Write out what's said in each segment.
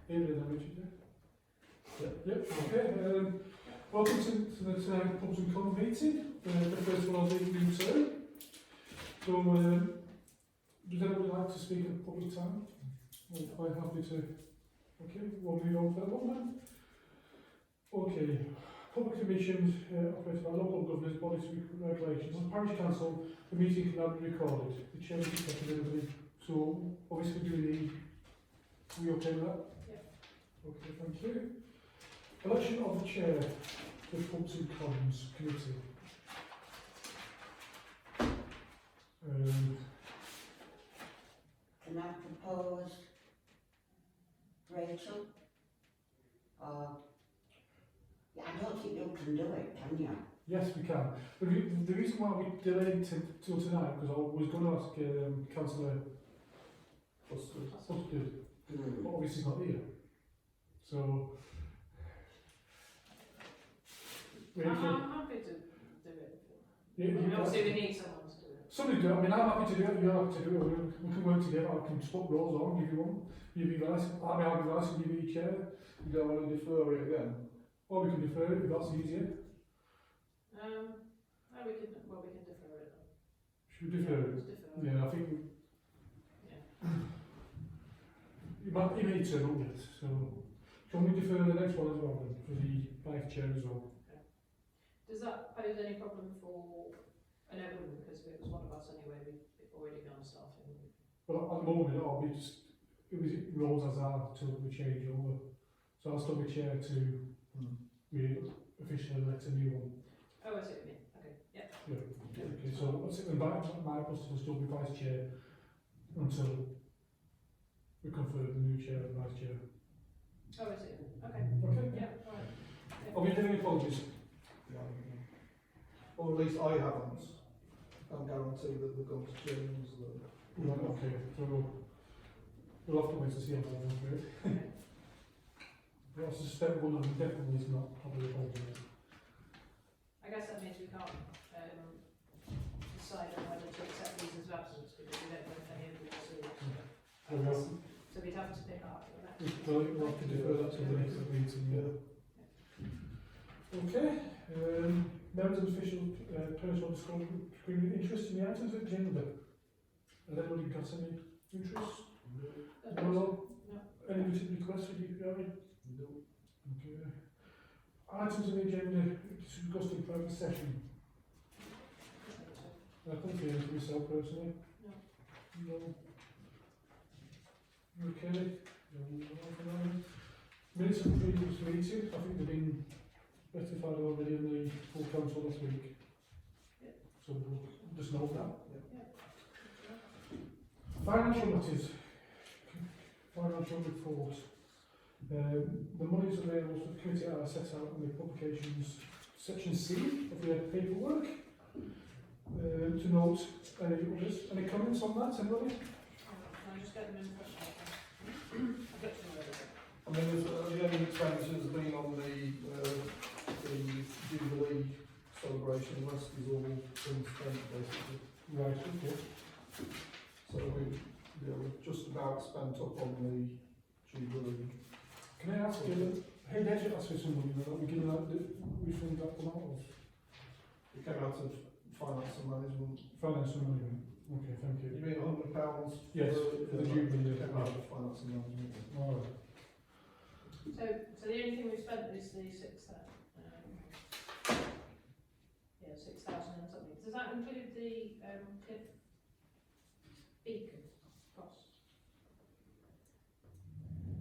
Evening, Richard. Yep. Okay. Welcome to the tonight Pubs and Cons meeting. The first one of the new term. So, does anyone like to speak at public time? I'm quite happy to. Okay, we'll move on to that one then. Okay. Public commissions operated by local government bodies with regulations. As a parish council, the meeting can now be recorded. The chair will be checking everybody. So, obviously, do we need. Are we okay with that? Yeah. Okay, thank you. Election of the chair for Pubs and Cons committee. Can I propose Rachel? I don't think you can do it, can you? Yes, we can. The reason why we delayed till tonight, because I was going to ask Councillor Busted, but obviously he's not here. So, I'm happy to do it. Yeah, obviously we need someone to do it. Somebody do it. I mean, I'm happy to do it. You're happy to do it. We can work together. I can swap roles on if you want. You be vice. I'll be vice and you be chair. You don't want to defer it again? Or we can defer it if that's easier. We can defer it then. Should we defer it? Let's defer it. Yeah, I think. You may turn up yet, so can we defer the next one as well then, for the vice chair as well? Does that pose any problem for, I know it wouldn't because it was one of us anyway, we've already gone starting. Well, at the moment it'll be just, it was roles as are till we change over. So I'll still be chair to we officially elect a new one. Oh, I see what you mean. Okay, yeah. Okay, so what's it, my post will still be vice chair until we confirm the new chair and vice chair. Oh, I see what you mean. Okay. Okay. Yeah, alright. Yeah. Are we doing any apologies? Or at least I haven't. I'm guaranteed that they're going to change the... Right, okay, so we'll have to wait to see how that goes through. I suspect one of them definitely is not probably apologising. I guess that means we can't decide on whether to accept reasons of absence because we don't know if any of them are serious. So we'd have to pick up after that. We'll have to defer that to the next meeting, yeah. Okay, members of official personal disclosure interest in the items of agenda. Has anybody got any interest? No. Any particular requests for you, Gary? No. Okay. Items on the agenda discussed in private session. I couldn't hear it myself personally. No. Okay. Minutes of previous meeting, I think they've been rectified already in the full council this week. Yeah. So we'll just note that. Yeah. Financial matters. Financial report. The monies available for the committee are set out in the publications section C of the paperwork. To note any others. Any comments on that, anybody? Can I just get them in first? I've got some over there. I mean, the only expenditure has been on the Jubilee celebration. The rest is all been spent basically. Right, okay. So we're just about spent up on the Jubilee. Can I ask you, hey, did you ask for some money that we give that, we fund that one out of? It came out of finance and management. Finance and management. Okay, thank you. You mean £100? Yes, for the Jubilee. It came out of finance and management. All right. So the only thing we've spent is the 6,000 and something. Does that include the cliff beacon cost?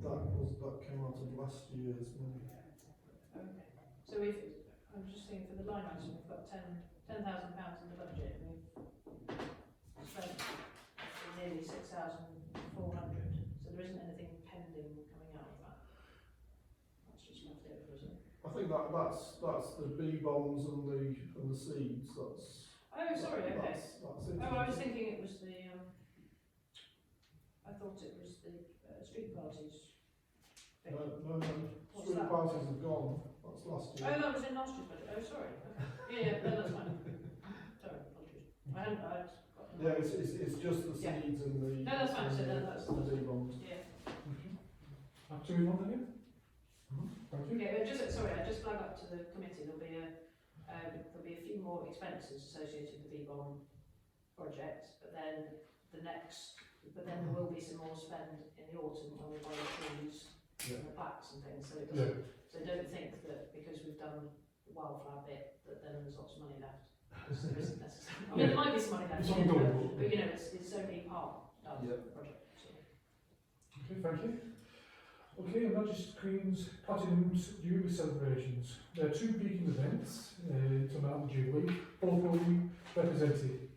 That came out of last year's money. Okay. So I'm just thinking for the line item, we've got £10,000 in the budget, and we've spent nearly 6,400. So there isn't anything pending coming out of that. That's just left over, isn't it? I think that's the bee bombs and the seeds. That's. Oh, sorry. Okay. That's it. Oh, I was thinking it was the. I thought it was the street parties. Thing. No. What's Street that? parties have gone. That's last year. Oh, that was in last year's budget. Oh, sorry. Okay. Yeah, no, that's fine. Sorry, apologies. I'd got. Yeah, it's just the Yeah. seeds and the. No, that's fine. So that's the bee bombs. yeah. Back to you on again. Thank you. Yeah, but I just flag up to the committee, there'll be a few more expenses associated with the EBOM project, but then there will be some more spend in the autumn when we buy the trees and the plaques and things, so it doesn't, so don't think that because we've done the wildflower bit, that then there's lots of money left. There isn't necessarily. I mean, there might be some money left, It's ongoing. but you know, it's only part done of the project. So. Okay, thank you. Okay, and that just screens Platinum's Jubilee celebrations. There are two beacon events to mark the Jubilee, both will be represented.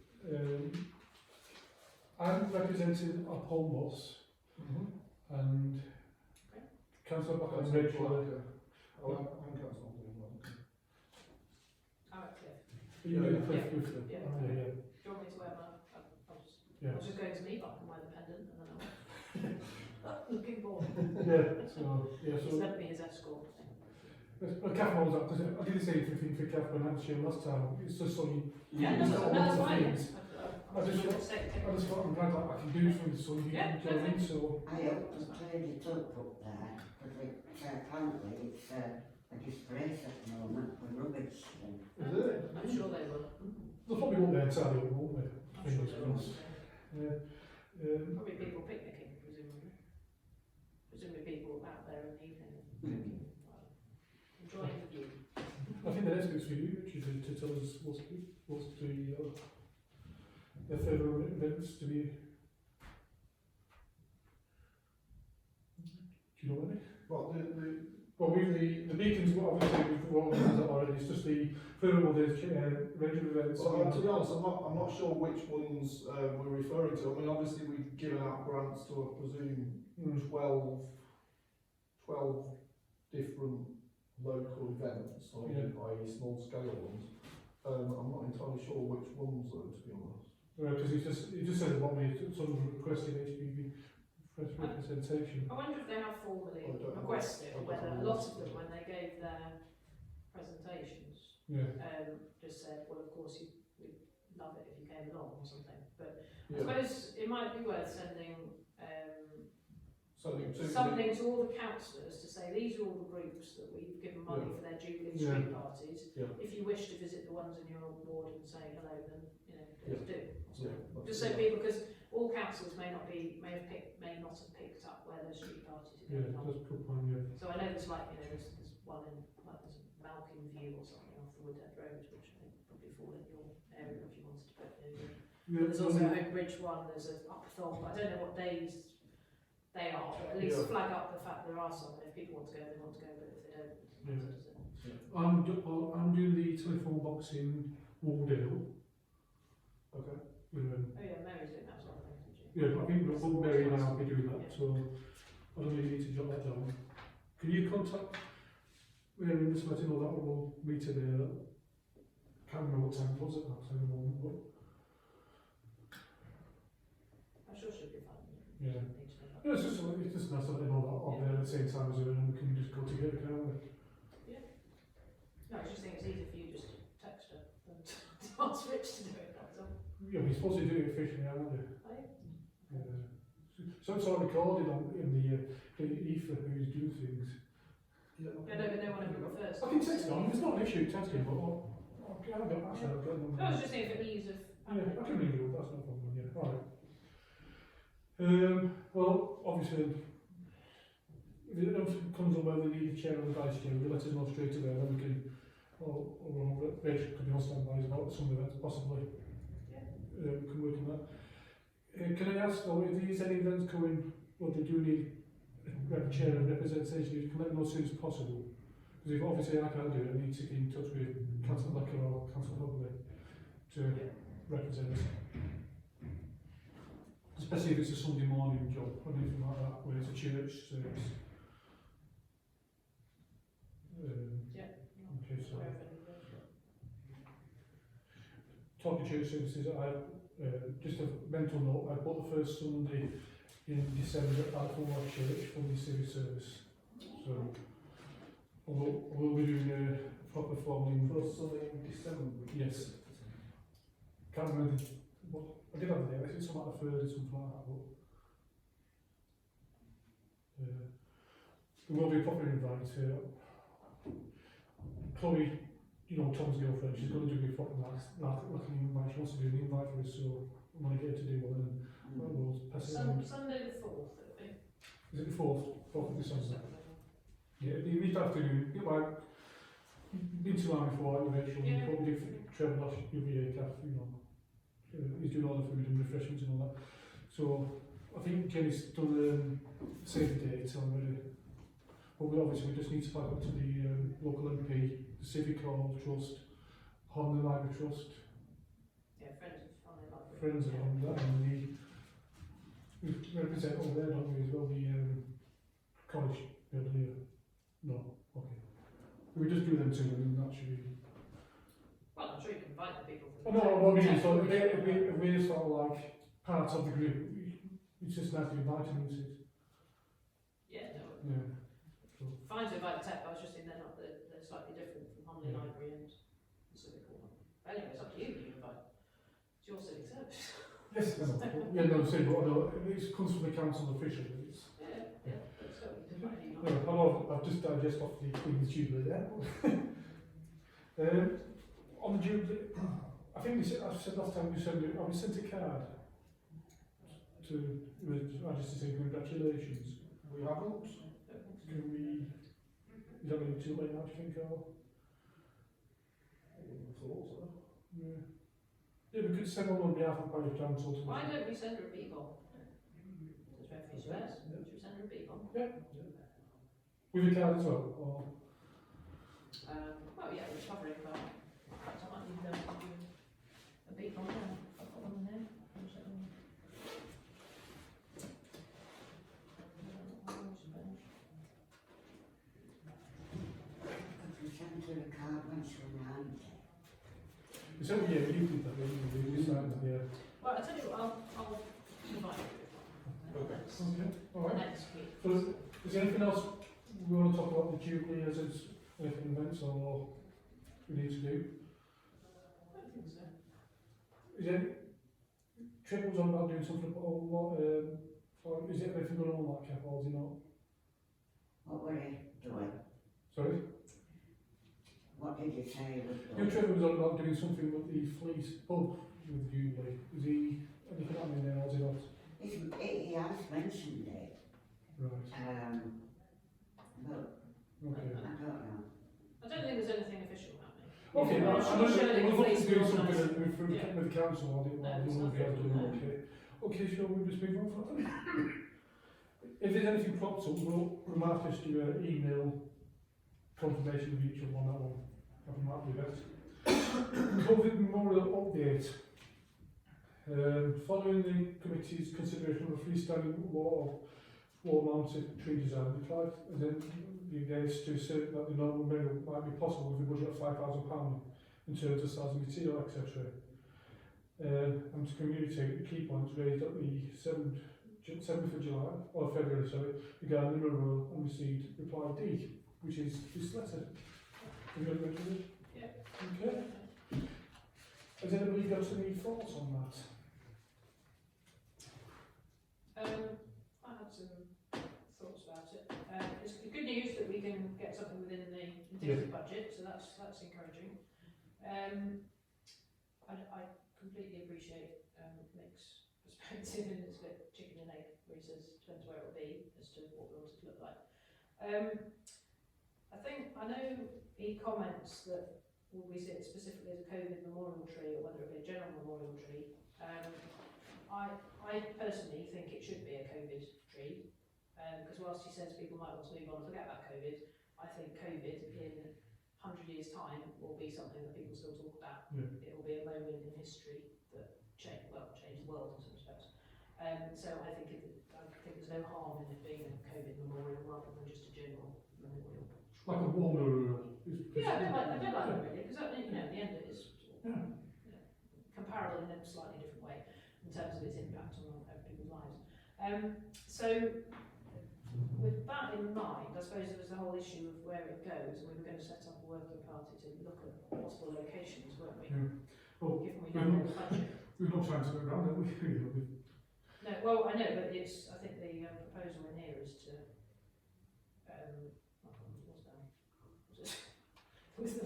I'm representing our home boss, and Councillor Buck and Rachel. I'm councillor. I'm at Cliff. Are you doing Cliff with them? Yeah. Oh, yeah. Do you want me to wear I Yeah. was just going to meet up and wear the pendant, and then I'm looking forward. So He's meant to be his escort. well, Catherine was up because I did the same thing for Catherine and Hampshire last time. It's just so you. Yeah, you've got that's lots of fine. things. I just thought I'm glad that I can do something so you Yeah, can join in. So I hope to cleared it up there, because apparently it's a disgrace at the moment with rubbish. is it? I'm sure they will. They'll probably won't be entirely open, won't they? I'm sure they will. Yeah. Probably people picnicking, presumably. Presumably people out there in the evening. Enjoying the view. I think the next bit's for you, Richard, to tell us what's the further events to be. Do you know any? Well, Well, the beacons, what obviously we've organised that already. It's just the further days, regular events. to be honest, I'm not sure which ones we're referring to. I mean, obviously we've given out grants to, I presume, 12 different local events, i.e. small scale ones. I'm not entirely sure which ones though, to be honest. Because it just says about me, sort of requesting HPV representation. I wonder if they have formally I don't know. requested, or I don't whether a know. lot of them, when they gave their presentations, just said, well, of course, we'd love it if you came along or something. But I suppose it might be worth sending something to all the councillors to say these are all the groups that we've given money for their Jubilee street parties. If you wish to visit the ones in your ward and say hello, then please do. Just so people, because all councillors may not have picked up where those street parties are going on. That's a good point. So I know there's there's one in there's Malcolm View or something off the Woodhead Road, which I think probably fall in your area if you wanted to put it in. There's also a Home Bridge one, there's a Upthorpe, I don't know what days they are, but at least flag up the fact there are some, and if people want to go, they want to go, but if they don't, I'm doing the telephone box in Waldale. Okay. oh yeah, Mary's doing that sort of thing, isn't she? Yeah, I think both Mary and I will be doing that, so I don't know if you need to jot that down. Can you contact Mary and just let her know that we'll meet her there? Can't remember what time it was at that time of the moment, but I'm sure she'll be fine. yeah. It's just nice to let them know that on there at the same time as her, and we can just go together, can't we? No, I just think it's easier for you just to text her than to ask Rich to do it, that's all. Yeah, we're supposed to do it officially, aren't we? Right? So it's all recorded in the ether who's doing things. Yeah, no, but no one ever refers to I can text them, it's not an issue texting, but I'll get them. No, I was just saying for ease of. Yeah, I can ring you up, that's no problem, yeah, alright. Well, obviously, if it comes up whether we need a chair or the vice chair, you let us know straight away, then we can, Rachel could be on standby about some events, possibly. Can work on that. Can I ask, though, if there's any events coming, well, they do need a chair and representation, you can let me know as soon as possible. Because if obviously I can't do it, I need to get in touch with Councillor Lecker or Councillor Hubley to represent us. Especially if it's a Sunday morning job or anything like that, where it's a church service. Okay, so talking church services, just a mental note, I bought the first Sunday in December at Full Church for the civic service. So we'll be doing a proper forming. First Sunday in December. Yes. Can't remember what I did have a day, I think something like the third or something like that, but there will be a proper invite. Chloe, you know, Tom's girlfriend, she's going to do a proper like an invite. She wants to do an invite for us, so I'm going to get her to do one, and we'll pass it on. Sunday the 4th, it'll be. Is it the 4th of December? Yeah, you need to have to do, like, been to mine before, you make sure you probably do Trevor last year, you know, he's doing all the food and refreshments and all that. So, I think Jenny's done save the date already. But we just need to find out to the local MP, the Civic Hall Trust, Honley Library Trust, Yeah, Friends of Honley Library. Friends of Honley, and we represent over there, don't we, as well, the college building here. No, okay. We just do them two, and that should be. Well, I'm sure you can invite the people Oh, from no, I mean, so Yeah. if we're sort of like part of the group, it's just nice to invite them, isn't it? Yeah, no. Yeah. Fine to invite the tech, but I was just saying they're slightly different from Honley Yeah. Library and the Civic Hall. But anyway, it's up to you, you invite. It's your civic service. Yes, yeah, no, same, but although it comes from the council officially, it's. Yeah, but still, you can invite anyone. No, I know I've just digested off the Queen's Jubilee there. On the Jubilee, I think I said last time we sent a card to His Majesty saying congratulations. We haven't. Can we, is that going to be too late now, do you think, or? I wouldn't have thought so. Yeah. Yeah, we could send one on behalf of Parish Council to. Why don't we send her a beagle? There's refuge spares. Should we send her a beagle? With a card as well, or? Well, yeah, we're covering, but perhaps I might need them to do a beagle. I've got one in there. We sent her a card when she was 90. So, yeah, you did that, we decided, yeah. Well, I tell you what, I'll invite you. Okay. Okay, alright. Next week. So, is there anything else we want to talk about the Jubilee as it's anything events or we need to do? I don't think so. Is there, Triple was on about doing something about or is it anything going on like that, or is it not? What were you doing? Sorry? What did you say he was Your doing? Trevor was on about doing something with the fleece pub with Jubilee. Is he anything happening there, or is he not? He has mentioned it, Right, but okay. I don't know. I don't think there's anything official happening. Okay, Yeah, I know Shirley we're looking Fleece to do will something organise- with Yeah. the council, I didn't No, want it's to not be able to do no. okay. Okay, shall we just move on from that? If there's anything crops up, we might just do an email confirmation of each of one that one. I think might be best. COVID Memorial update. Following the committee's consideration of a freestanding wall-mounted tree design, we tried then the engaged to assert that the normal memorial might be possible with a budget of £5,000 in terms of size of material, etc. And to communicate the key points raised at the 7th of July, or February, sorry, regarding the memorial and received reply D, which is this letter. Have you read it? Yeah. Okay. Has anybody got any thoughts on that? I had some thoughts about it. It's good news that we can get something within the indicative budget, so that's encouraging. I completely appreciate Nick's perspective, and it's a bit chicken and egg, where he says depends where it will be as to what we want it to look like. I know he comments that will we see it specifically as a COVID memorial tree or whether it be a general memorial tree. I personally think it should be a COVID tree, because whilst he says people might want to move on and forget about COVID, I think COVID in 100 years' time will be something that people still talk about. Yeah. It will be a moment in history that changed the world in some respects. So I think there's no harm in it being a COVID memorial rather than just a general memorial. Like a war memorial. Yeah, I don't like it really, because at the end it is Yeah. comparable in a slightly different way in terms of its impact on people's lives. So with that in mind, I suppose there was the whole issue of where it goes, and we were going to set up a working party to look at possible locations, weren't we? Yeah. Well, Given we don't have the budget. we've not time to go around, have we? No, well, I know, but I think the proposal in here is to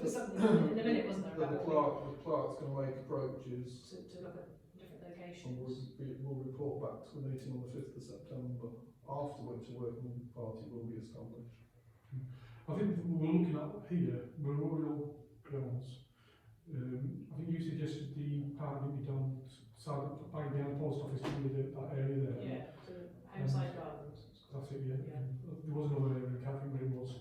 there was something in the minute, wasn't there, the about clerk's going to make approaches to look at different and locations. will report back to the meeting on the 5th of September, after which a working party will be established. I think we're looking at here, Memorial Grounds. I think you suggested the park would be down side back behind the post office, that area there. Yeah, so Homeside Gardens. That's it, yeah. Yeah. There was another area, I can't think where it was.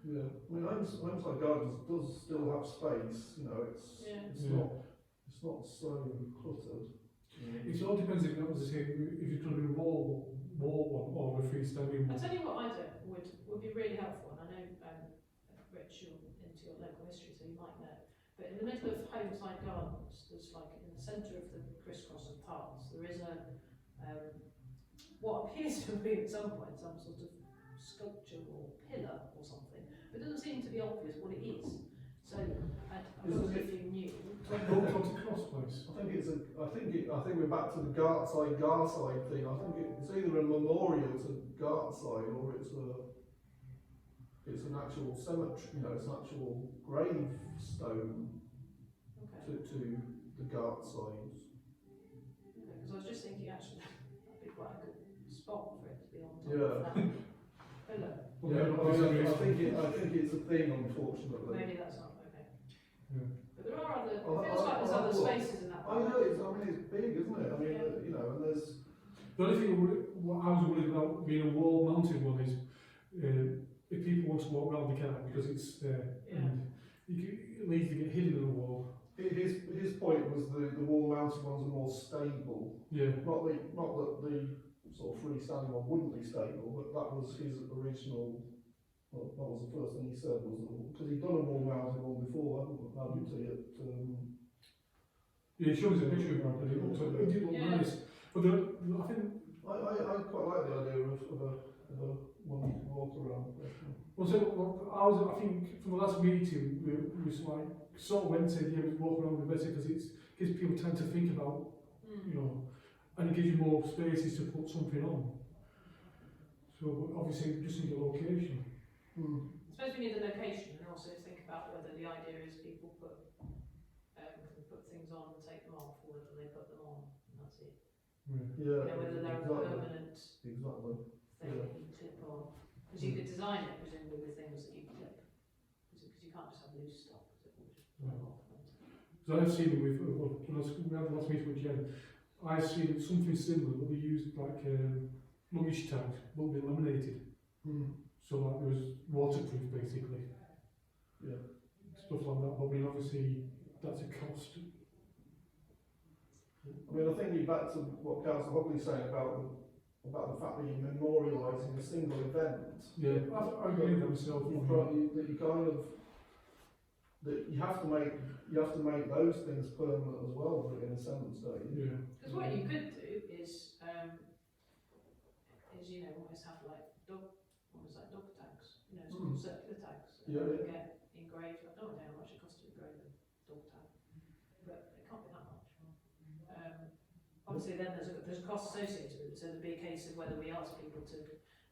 Yeah, I mean, Homeside Gardens does still have space, you know, it's not so cluttered. It all depends if, as I say, if it's going to be a wall one or a freestanding I'll one. tell you what I do would be really helpful, and I know, Rich, you're into your local history, so you might know, but in the middle of Homeside Gardens, there's like, in the centre of the crisscross of paths, there is a, what appears to be at some point some sort of sculpture or pillar or something, but it doesn't seem to be obvious what it is. So, I wonder if you knew. Old Cross place. I think we're back to the Gartside thing. I think it's either a memorial to Gartside or it's an actual cemetery, you know, it's an actual gravestone to the Gartsides. Because I was just thinking actually that'd be quite a good spot for it to be on top Yeah. of that pillar. Yeah, I think it's a thing, unfortunately. Maybe that's not okay. Yeah. But there are other, it feels like there's other spaces in that I know, it's big, isn't it? I mean, Yeah. you know, and there's... The only thing what I was worried about being a wall mounted one is if people want to walk around they can because it's there and it leads to get hidden in the wall. His point was the wall mounted ones are more stable. Yeah. Not that the sort of freestanding one wouldn't be stable, but that was his original. Well, that was the first thing he said, was because he'd done a wall mounted one before, hadn't he? Yeah, it shows a picture of that, but it did look nice. But I think I quite like the idea of a one you can walk around. well, so I think from the last meeting we was like sort of went and said yeah, we walk around with better because it gives people time to think about, you know, and it gives you more spaces to put something on. So obviously just need a location. I suppose we need a location and also think about whether the idea is people put things on and take them off, or whether they put them on and that's it. Yeah. You know, whether they're a permanent thing that you clip on. Because you could design it presumably with things that you clip. Because you can't just have loose stuff, because it will just blow off. So I've seen it with when we had the last meeting with Jen. I've seen something similar, but they used like luggage tags, but they laminated. So like there was waterproof basically. Yeah. Stuff like that. But I mean obviously that's a cost. I mean, I think you're back to what Councillor Hogley's saying about the fact that you're memorialising a single event. Yeah, I agree with that myself. You have to make those things permanent as well, but in a sense, don't you? Yeah. Because what you could do is you know, almost have like dog tags, you know, sort of circular tags. Yeah. You get engraved. I don't know how much it costs to engrave a dog tag, but it can't be that much. Obviously, then there's a cost associated with it, so there'd be a case of whether we ask people to,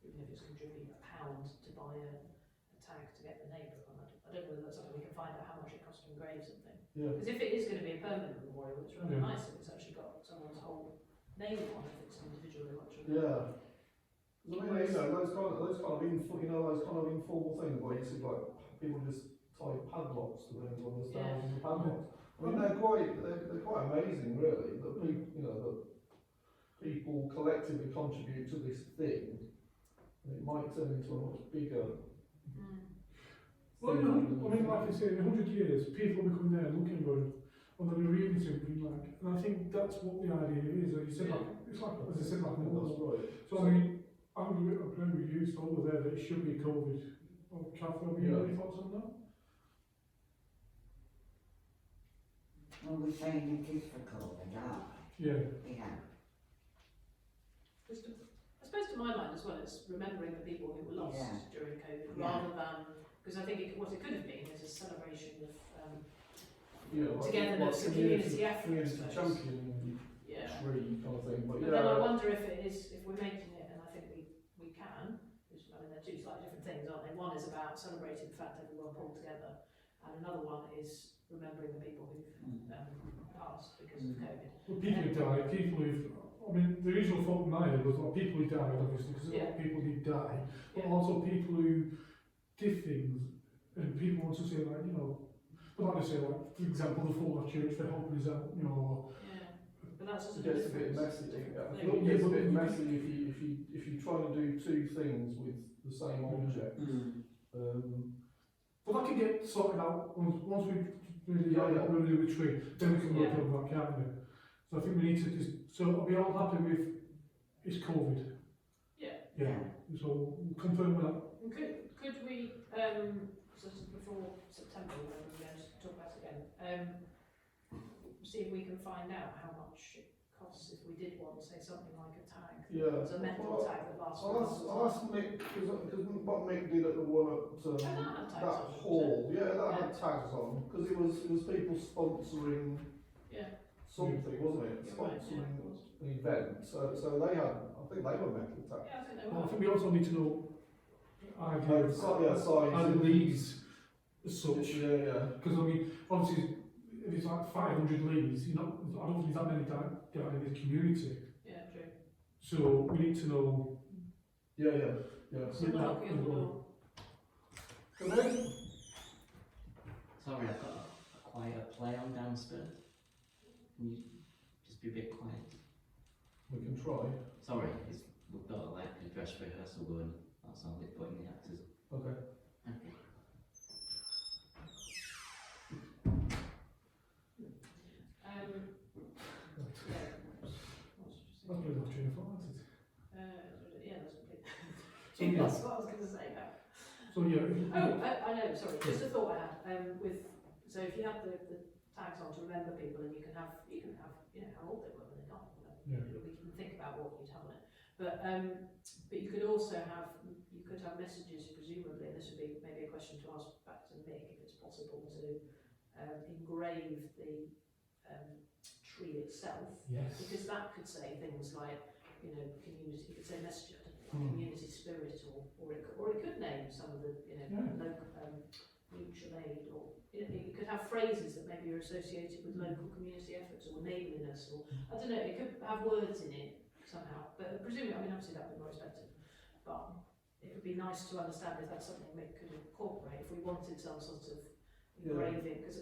even if it's contribute £1 to buy a tag to get the neighbour on. I don't know whether that's something we can find out how much it costs to engrave something. Yeah. Because if it is going to be a permanent memorial, it's rather nice if it's actually got someone's whole name on it, if it's an individual who wants to. Yeah. I mean, you know, those kind of informal things where you see like people just tie padlocks to things on the thousands of padlocks. I mean, they're quite amazing, really. That people, you know, that people collectively contribute to this thing, and it might turn into a much bigger. Well, you know, I mean, like I say, in 100 years, people will be coming there and looking and going, and they'll be reading something like, and I think that's what the idea is. Like you said, like, it's like, as I said, like, That's right. so I mean, I'm agreeing with you over there that it should be COVID. Or Catherine, have you got any thoughts on that? Well, we're saying it is for COVID, aren't we? Yeah. Yeah. I suppose to my mind as well, it's remembering the people who were lost during COVID, rather than, because I think what it could have been is a celebration of togetherness and community effort. Community champion tree kind of thing. But then I wonder if we're making it, and I think we can, which, I mean, they're two slightly different things, aren't they? One is about celebrating the fact that everyone pulled together, and another one is remembering the people who've passed because of COVID. Well, people who died, people who've, I mean, the original thought in my head was, well, people who died, obviously, because a lot of people did die, but Yeah. also people who did things, and people want to say, like, you know, but like I say, like, for example, the Full Church, their hope is out, you know, Yeah, but that's just It gets a bit messy. different I thing. think it gets a bit messy if you try to do two things with the same object. but that can get sorted out once we really Yeah. really do the tree, then we can work Yeah. on that, can't we? So I think we need to just, so are we all happy with, it's COVID? Yeah. Yeah, so we'll confirm with that. And could we, so this is before September, when we're going to talk about it again, see if we can find out how much it costs if we did want, say, something like a tag. Yeah. It's a metal tag that lasts for a I'll long ask time. Mick, because what Mick did at the one at Oh, that had tags that on it, hall, yeah, that Yeah. had tags on, because it was people sponsoring Yeah. something, wasn't it? You're right, yeah, Sponsoring of course. an event, so they had, I think they were metal tags. Yeah, I think they Well, I were. think we also need to know idea of Size. how it leads as such. Yeah. Because I mean, obviously, if it's like 500 leads, you know, I don't think there's that many down in the community. Yeah, true. So we need to know. Yeah. So we're knocking on the door. Come in. Sorry, I've got a quiet play on downstairs. Can you just be a bit quiet? We can try. Sorry, we've got like a dress rehearsal going. That's all they're putting the actors. Okay. Okay. Yeah. That's pretty much train of thought, isn't it? Yeah, that's complete. So, yeah. That's what I was going to say now. So yeah. If you, Oh, I know, sorry, just a thought I had, so if you have the tags on to remember people, and you can have, you know, how old they were when they died, whatever. Yeah. We can think about what you'd have on it. But you could also have, messages, presumably, and this would be maybe a question to ask back to Mick, if it's possible to engrave the tree itself, yes. because that could say things like, you know, community, it could say message, community spirit, or it could name some of the, you know, local mutual aid, or it could have phrases that maybe are associated with local community efforts, or neighbourliness, or I don't know, it could have words in it somehow. But presumably, I mean, obviously that would be more expensive, but it would be nice to understand if that's something Mick could incorporate if we wanted some sort of engraving, because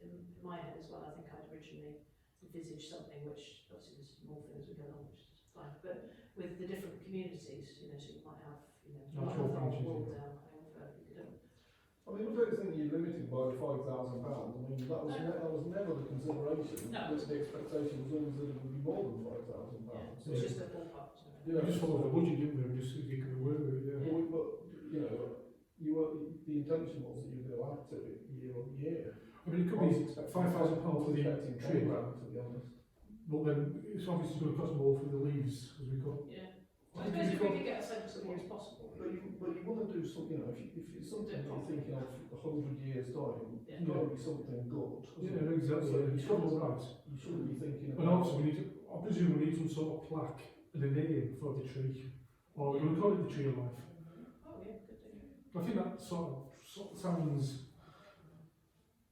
in my head as well, I think I'd originally envisaged something which obviously there's more things we go on, which is fine, but with the different communities, you know, so you might have, you know, Natural one branches, wall yeah. down, you could I mean, I don't think you're limited by the £5,000. I mean, that was never the consideration. No. The expectation was always that it would be more than £5,000. yeah, So, it's just a ballpark. So. yeah. We just followed the budget, didn't we? We just you can work with it. Yeah. But you know, the intention was that you were going to add to it year on year. I mean, it could be £5,000 for the tree, program, to be honest. but then it's obviously going to cost more for the leaves as we got. Yeah. So I suppose if we could get a sense of what's possible. But you want to do something, you know, if it's something that you're thinking of 100 years' time, Yeah. it's got to be something good. Yeah, exactly. So It's got all right. you shouldn't be thinking And also, we need to, I presume we need some sort of plaque and a name for the tree, or we're going to call it the tree of life. Oh yeah, good thing. I think that sort of sounds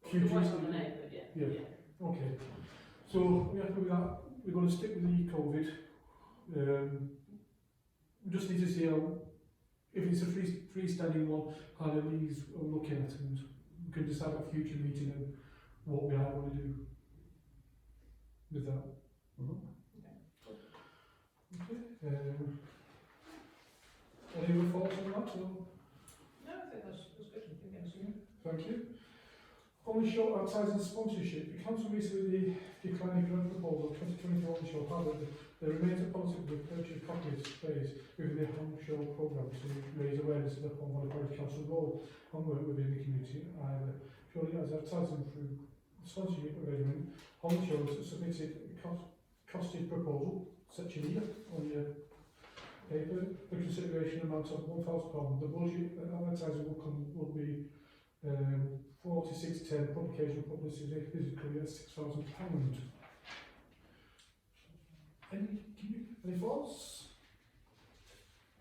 We're working on the futuristic. name, but yeah. Yeah. Okay. So we happy with that? We're going to stick with the COVID. We just need to see how, if it's a freestanding one, how the leaves are looking at, and we can decide at a future meeting and what we are going to do with that. Okay. Any other thoughts on that? Or? No, I think that's good. Thank you. On the show advertising sponsorship, the council recently declined a grant proposal 2024 on the show. However, there remains a policy to purchase copies space within the home show programme to raise awareness of the home on the Parish Council role and work within the community. Either purely as advertising through sponsorship arrangement, home shows submitted a costed proposal, such a year on the paper. The consideration amount of £1,000. The budget advertising will be 4610 publication publicity physically at £6,000. Any thoughts?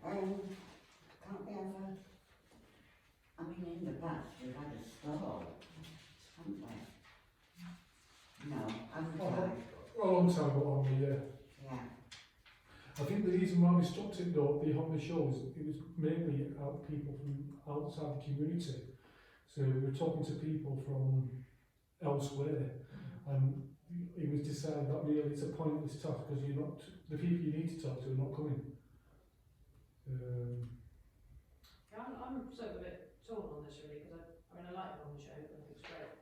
Can't we have I mean, in the past we've had a stall, haven't we? No, Untitled. A long time ago, yeah. Yeah. I think the reason why we stopped it though, the Homley show, is it was mainly out people from outside the community. So we were talking to people from elsewhere, and it was decided that really it's a pointless task because you're not, the people you need to talk to are not coming. Yeah, I'm sort of a bit torn on this really, because I like it on the show, I think it's a great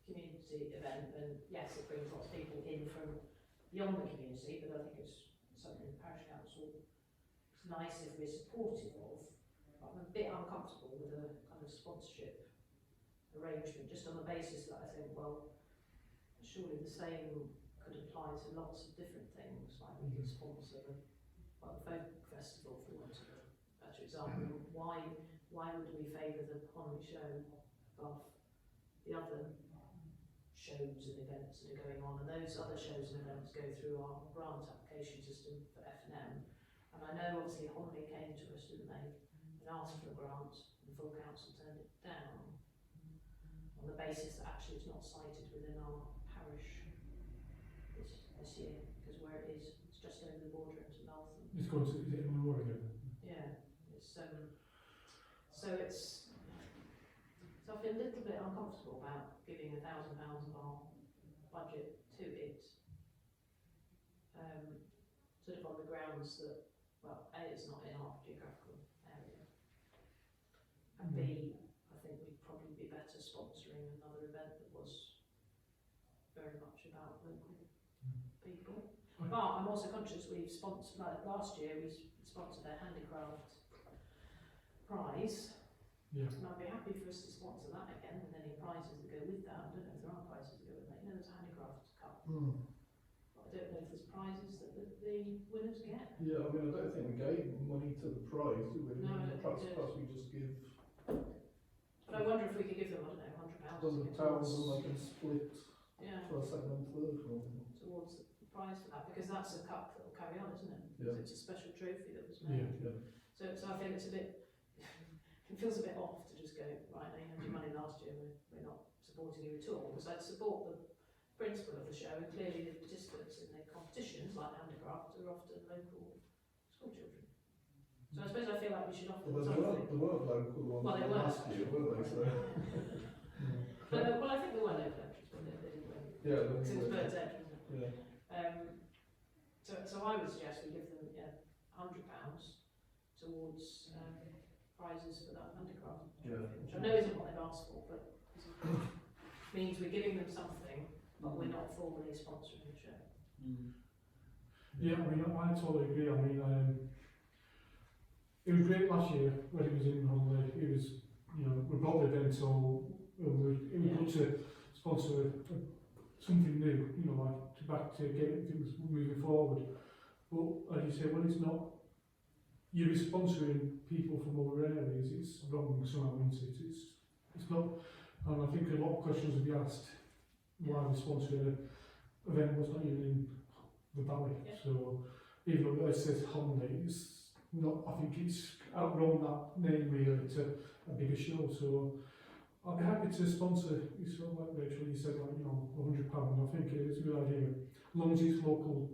community event, and yes, it brings lots of people in from beyond the community, but I think it's something the parish council, it's nice if we're supportive of. I'm a bit uncomfortable with a kind of sponsorship arrangement, just on the basis that I think, well, surely the same could apply to lots of different things, like we could sponsor the folk festival, for want of a better example. Why would we favour the Homley show above the other shows and events that are going on? And those other shows and events go through our grant application system for F&M. And I know obviously Homley came to us, didn't they, and asked for a grant, and the full council turned it down on the basis that actually it's not cited within our parish this year, because where it is, it's just over the border into Northam. It's going to, is it in the war again? Yeah, it's so I feel a little bit uncomfortable about giving £1,000 of our budget to it, sort of on the grounds that, well, A, it's not in our geographical area, and B, I think we'd probably be better sponsoring another event that was very much about local people. But I'm also conscious we've sponsored, like last year we sponsored a handicraft prize. Yeah. And I'd be happy for us to sponsor that again with any prizes that go with that. I don't know if there are prizes that go with that. You know, there's a handicraft cup. But I don't know if there's prizes that the winners get. Yeah, I mean, I don't think we gave money to the prize, do we? No, I don't perhaps, think we did. perhaps we just give But I wonder if we could give them, I don't know, £100. £100 and they can split Yeah, first, second and third. Or, towards the prize for that, because that's a cup that will carry on, isn't it? Yeah. So it's a special trophy that was Yeah. made. yeah. So I feel it's a bit, it feels a bit off to just go, right, now you had your money last year, we're not supporting you at all, because I'd support the principle of the show, and clearly the participants in the competitions, like handicraft, are often local school children. So I suppose I feel like we should offer Well, them there something. weren't local ones Well, they were. last year, were they? So, But, well, I think there were local entries, but they didn't win. yeah, Because it was Bird's Edge, wasn't it? yeah. So I would suggest we give them £100 towards prizes for that handicraft, Yeah. which I know isn't what they've asked for, but means we're giving them something, but we're not formally sponsoring the show. Yeah, I mean, I totally agree. I mean, it was great last year when it was in Homley. It was, you know, we brought the event all, it was good to sponsor something new, you know, like to get things moving forward. But as you say, when it's not, you're sponsoring people from other areas, it's wrong somehow, isn't it? It's not, and I think a lot of questions will be asked why we sponsor an event was not even in the valley. Yeah. So even though it says Homley, it's not, I think it's outgrown that name really to a bigger show. So I'd be happy to sponsor, it's sort of like Rachel, you said, like, you know, £100. I think it's a good idea, as long as it's local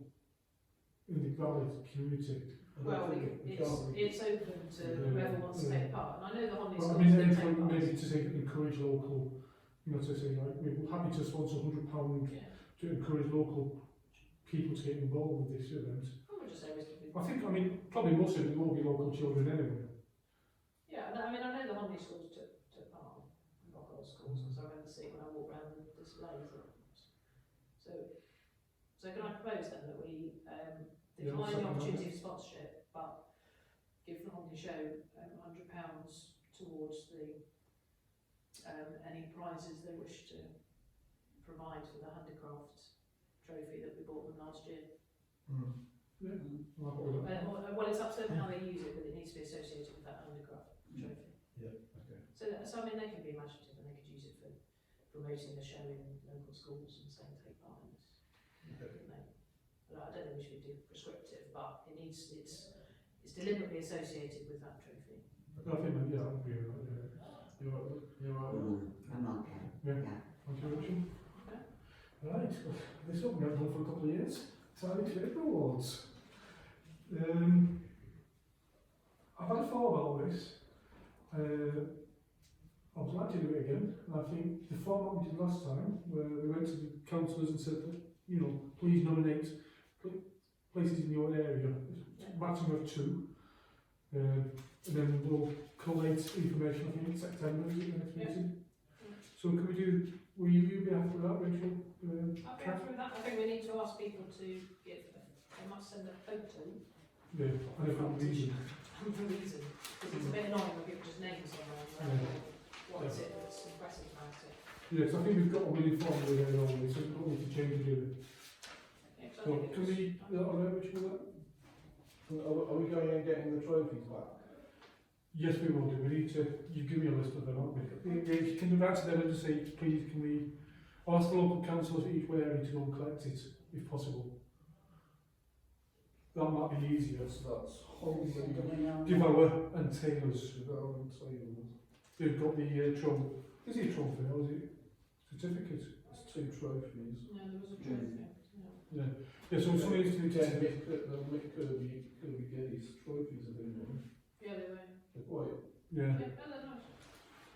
in the valley community. Well, it's open to whoever wants to take part, and I know the Homley Well, I schools mean, did take part. maybe to say encourage local, you know, to say like we're happy to sponsor £100 Yeah. to encourage local people to get involved with this event. I would just say we I think, I mean, probably most of it will be local children anyway. Yeah, I mean, I know the Homley schools took part, not all schools, because I remember seeing when I walked around the displays. So can I propose then that we decline the opportunity for sponsorship, but give the Homley show £100 towards the any prizes they wish to provide for the handicraft trophy that we bought them last year. Yeah. Well, it's up to them how they use it, but it needs to be associated with that handicraft trophy. Yeah, okay. So I mean, they can be imaginative and they could use it for promoting the show in local schools and saying take part in this. Okay. But I don't think we should do prescriptive, but it needs it's deliberately associated with that trophy. I think, yeah, I agree with that, yeah. You're right. up, we haven't done for a couple of years. Tiny Trade Awards. I've had a thought about this. I would like to do it again, and I think the format we did last time, where we went to the councillors and said, you know, please nominate places in your area, maximum of 2. And then we'll collate information, I think, in September, is it, the next meeting? So can we do, will you be happy with that, Rachel? I'll go through that. I think we need to ask people to give, they must send a photo. Yeah, and if I'm reason. For reason, because it's a bit annoying when people just name someone, what is it that's impressive about it. Yeah, because I think we've got a winning formula there already, so we don't need to change it, do we? Yeah, 'cause I So think can it was- we, is that all right, Rachel, with that? Are we going and getting the trophies back? Yes, we will do. We need to, you give me a list of them, aren't we? Yeah, you can write to them and just say, please, can we ask the local councillors at each area to go and collect it, if possible. That might be easier. That's holy Devour and Taylors. Devour and Taylors. They've got the trophy. Is it a trophy or is it certificate? It's 2 trophies. No, there was a trophy. Yeah. Yeah, so somebody needs to do Yeah, it. Mick Kirby Geddes trophies have been won. Yeah, they were. They're quite. Yeah. Yeah, no, they're nice.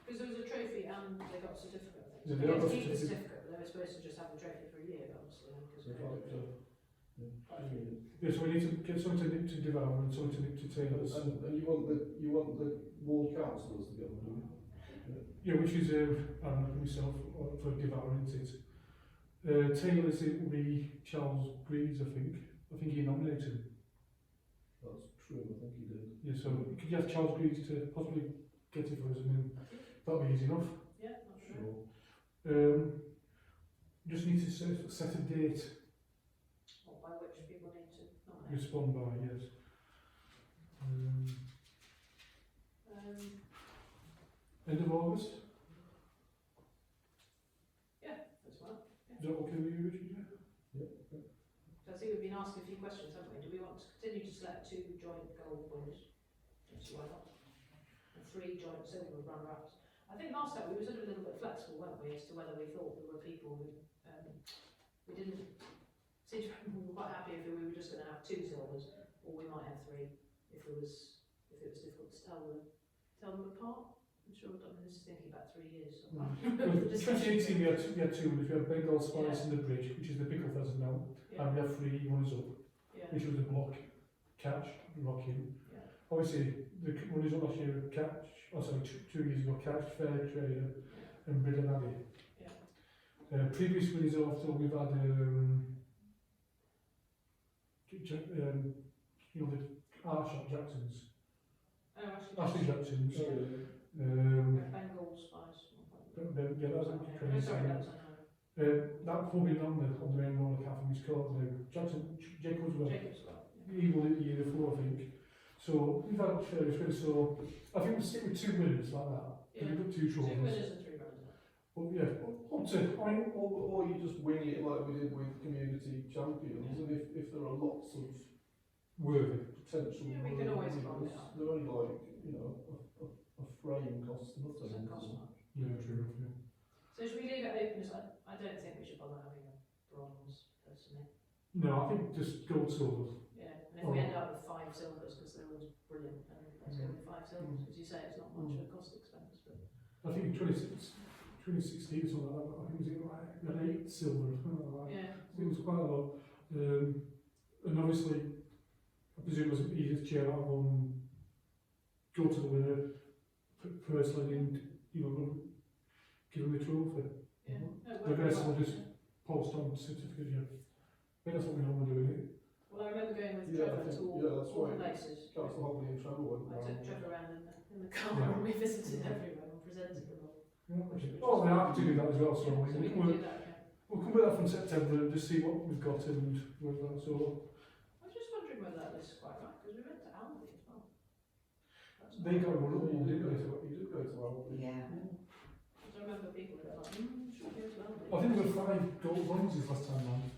Because there was a trophy and they got a certificate, I think. Yeah, So they they got had a to keep the certificate. certificate, but they were supposed to just have the trophy for a year, obviously, because They're of quite COVID. Yeah, so we need to get someone to nip to Devour and someone to nip to Taylors. And you want the ward councillors to get them, do you? Yeah, which is myself for Devour, isn't it? Taylors, it will be Charles Greaves, I think. I think he nominated him. That's true, I think he did. Yeah, so could you ask Charles Greaves to possibly get it for us, and then that'll be easy enough. Yeah, that's right. Sure. Just need to set a date, Or by which people need to nominate. respond by, yes. End of August, As well. is that okay with you, Richard? Yeah? So I think we've been asked a few questions, haven't we? Do we want to continue to select 2 joint gold winners? Yes, why not? And 3 joint silver runner-ups. I think last time we were sort of a little bit flexible, weren't we, as to whether we thought there were people who we didn't seem to, we were quite happy if we were just going to have 2 silvers, or we might have 3 if it was difficult to tell them apart. I'm sure I've done this thinking about 3 years. So Well, 2018 we had 2, and if you had Bengal Spice and the Bridge, which is the Bickle Pheasant now, and we have 3 runners up, yeah. which was the block, catch, rocking. Yeah. Obviously, the runners up last year were catch, oh sorry, 2 years ago, catch, fair trader, and Brid and Abbey. Yeah. Previous winners after we've had, you know, the Arshot Jacksons, Oh, Ashley Jacksons, Bengal Spice. yeah, that's Oh, crazy. sorry, that was another. That will be on the main roller, I think it's called now. Jacobs well. Jacob's got. He won it the year before, I think. So we've had various winners, so I think we'll stick with 2 winners like that. Yeah. We've got 2 2 trophies. winners and 3 runners. But yeah, up to, I mean, Or you just wing it like we did with community champions, and if there are lots of worthy. potential Yeah, we can always roll it winners, up. they're only like, you know, a frame costs nothing. Doesn't cost much. Yeah, true. Yeah. So should we leave it open? I don't think we should bother having a bronze, personally. No, I think just gold, silver. Yeah, and if we end up with 5 silvers, because they're always brilliant, then let's go with 5 silvers. As you say, it's not much of a cost expense, but I think in 2016 or something like that, I think it was like we had 8 silver or something like that. yeah. It was quite a lot. And obviously, I presume as Edith Chair, I will go to the winner personally and, you know, give him the trophy. Yeah. The rest will just post on certificate, yeah. I think that's what we normally do, isn't it? Well, I remember going with Yeah, I Trevor think- to all, yeah, that's all the right. places. Councillor Hobley and Trevor went I took round. Trevor around in the car Yeah. and we visited everywhere and presented them all. Oh, we have to do that as well, so, So we can we'll do that, okay. come with that from September and just see what we've got and whether that's all. I was just wondering whether that list is quite right, because we went to Aldi as well. That's They got one up, You didn't did they? go to Aldi. Yeah. Because I remember people who were like, should we go to Aldi? I think there were 5 gold bronzes last time round.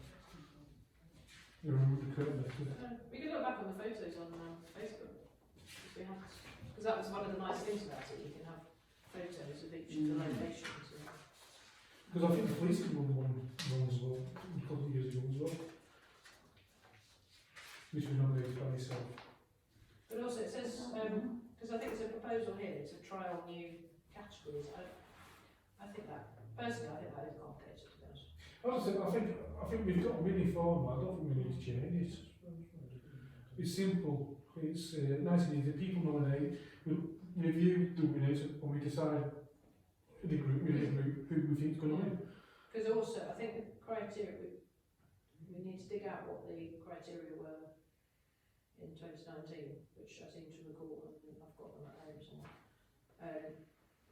You remember correctly? We can look back on the photos on Facebook. Because that was one of the nice things about it, you can have photos of each of the locations. Because I think the police had won one as well, a couple of years ago. which was nominated by yourself. But also it says, because I think there's a proposal here to trial new categories. I think that, personally, I think that is complicated, to be honest. I think we've got a mini format. I don't think we need to change it. It's simple. It's nice and easy. People nominate. We review the winners and we decide in the group who we think is going to win. Because also, I think the criteria, we need to dig out what the criteria were in 2019, which I seem to recall, and I've got them at home somewhere.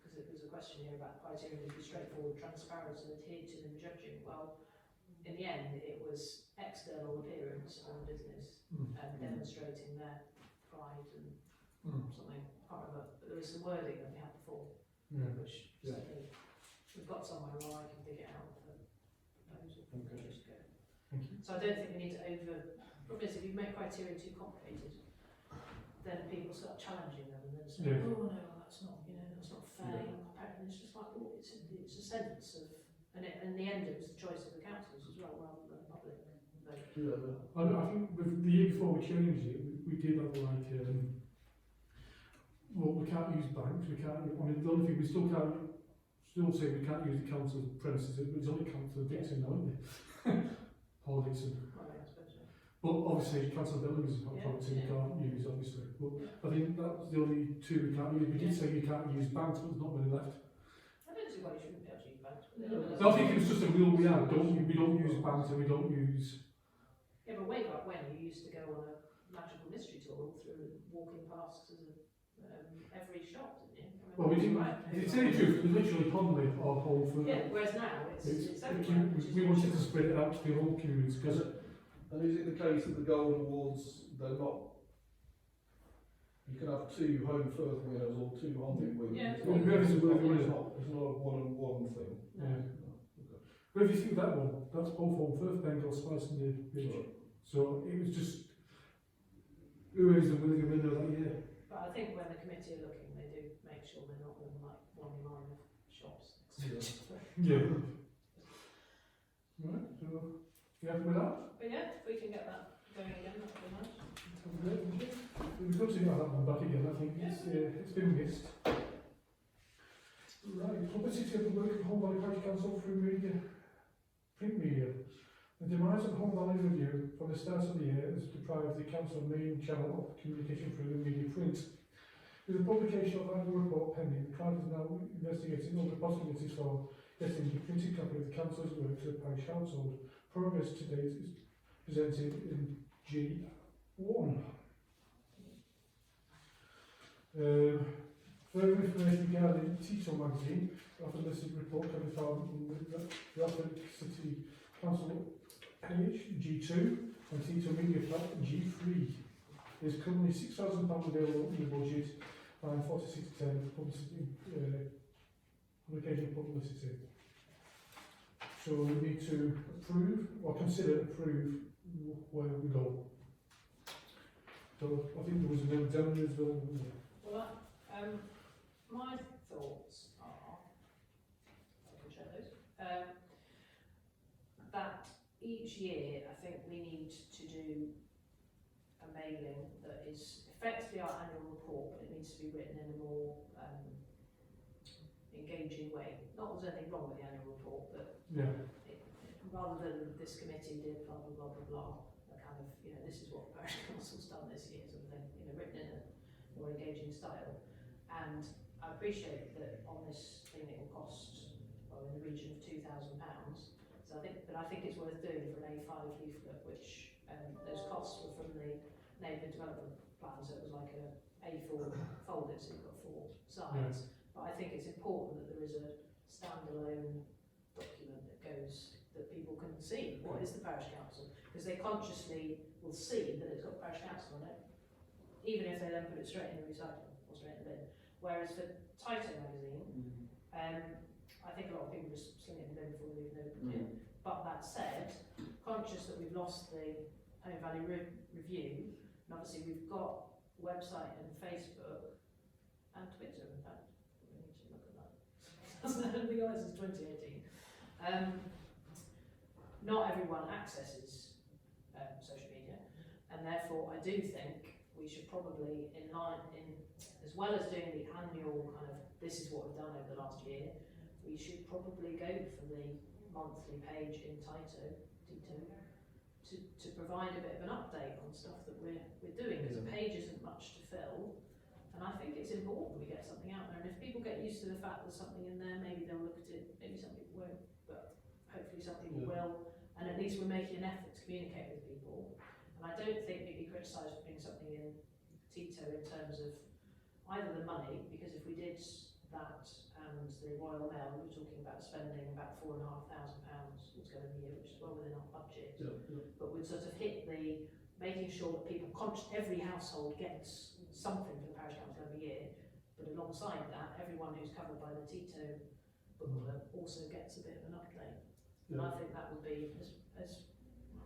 Because there's a question here about criteria to be straightforward, transparent, and adhered to in judging. Well, in the end, it was external appearance on business and demonstrating their pride and something. I can't remember, but there was some wording that we had before, which certainly we've got somewhere where I can dig it out for those who just go. So I don't think we need to problem is if you make criteria too complicated, then people start challenging them and then say, oh no, that's not, that's not fair. And it's just like, oh, it's a sense of, and in the end it was the choice of the councils as well, rather than the public vote. I think with the year before we changed it, we did have like, well, we can't use banks, we can't, the only thing we still say we can't use the council's premises, but it's only Councillor Dixon now, isn't it? Paul Dixon. But obviously, Council Buildings is not property we can't use, obviously. But I think that's the only two we can't use. We did say you can't use banks, but there's not many left. I don't see why you shouldn't be able to use banks. No, I think it was just a rule we had. We don't use banks and we don't use. Yeah, but way back when you used to go on a magical mystery tour all through walking past every shop, didn't you? Well, we didn't. It's any truth. We literally Conley or Hull for. Yeah, whereas now it's everywhere. We wanted to spread it out to the whole community because. And is it the case that the Gold Awards, they're not, you can have two home first winners or two Hondic winners? Yeah. It's Whoever's a winner. not a one-on-one thing. No. Where do you think that one? That's both home first, Bengal Spice and the Ridge. So it was just who is the winner that year. But I think when the committee are looking, they do make sure they're not in like one line of shops. Yeah. Right, so you happy with that? But yeah, if we can get that going again, that would be nice. It was good to get that one back again. I think it's been missed. Right, publicity of the work of Home Valley Parish Council through print media. The demise of Home Valley Review from the start of the year has deprived the council main channel of communication through the media print. With the publication of annual report pending, the crowd is now investigating all the possibilities for getting a printed copy of the council's work to the parish household. Progress to date is presented in G1. Further information regarding Teacher magazine, after listed report can be found in the Rathbone City Council page G2 and Teacher media pack G3. There's currently £6,000 available in the budget and 4610 publicity, publication publicity. So we need to approve or consider where we go. So I think there was an examiner as well. Well, my thoughts are, I can share those, that each year I think we need to do a mailing that is effectively our annual report, but it needs to be written in a more engaging way. Not that there's anything wrong with the annual report, but rather than this committee did blah blah blah blah blah, a kind of, this is what the Parish Council's done this year sort of thing, written in a more engaging style. And I appreciate that on this thing it will cost, well, in the region of £2,000. So I think it's worth doing for an A5 leaflet, which those costs were from the neighbourhood development plan, so it was like a A4 folder, so you've got 4 sides. But I think it's important that there is a standalone document that people can see what is the Parish Council, because they consciously will see that it's got Parish Council on it, even if they then put it straight in the recycle or straight in the bin. Whereas for Tyto magazine, I think a lot of people just sling it in the bin before they even open it. But that said, conscious that we've lost the Home Valley Review, and obviously we've got website and Facebook and Twitter, in fact. We need to look at that. Hasn't been on since 2018. Not everyone accesses social media, And therefore, I do think we should probably, as well as doing the annual kind of, this is what we've done over the last year, we should probably go for the monthly page in Tito, to provide a bit of an update on stuff that we're doing, because a page isn't much to fill, and I think it's important we get something out there, and if people get used to the fact there's something in there, maybe they'll look at it, maybe some people won't, but hopefully some people will, and at least we're making an effort to communicate with people, and I don't think we'd be criticised for putting something in Tito in terms of either the money, because if we did that and the Royal Mail, we were talking about spending about £4,500 altogether in the year, which is well within our budget. But we'd sort of hit the making sure that people, every household gets something from the parish council every year, but alongside that, everyone who's covered by the Tito booklet also gets a bit of an update. And I think that would be as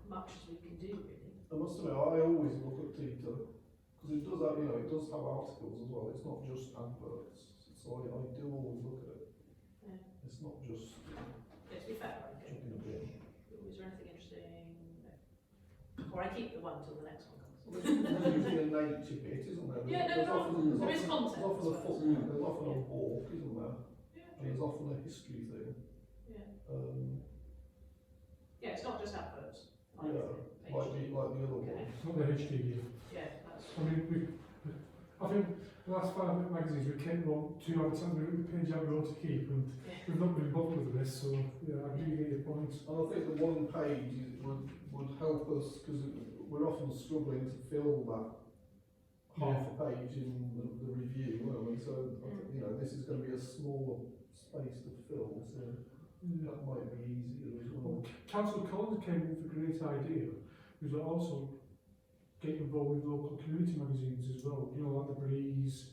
much as we can do, really. I must admit, I always look at Tito, because it does have, it does have articles as well. It's not just adverts. So I do always look at it. Yeah. It's not just To be fair, I think. chucking a bin. Is there anything interesting? No. Or I keep the one till the next one comes. There's usually a nature bit, isn't there? Yeah, There's often there is content. There's often a as well. footnote, there's often a walk, isn't there? Yeah, And there's often a history thing. yeah. Yeah, It's not just adverts. like the other Okay. ones. It's not the HTV. Yeah, that's. I mean, I think the last 5 magazines we came on 2 advertising page out we want to keep, and we've not really bothered with this, so yeah, I do get your point. And I think the one page would help us, because we're often struggling to fill that half a page in the review, aren't we? So, this is going to be a smaller space to fill, so that might be easier as well. Councillor Collins came up with a great idea, was also get involved with local community magazines as well, like the Breeze,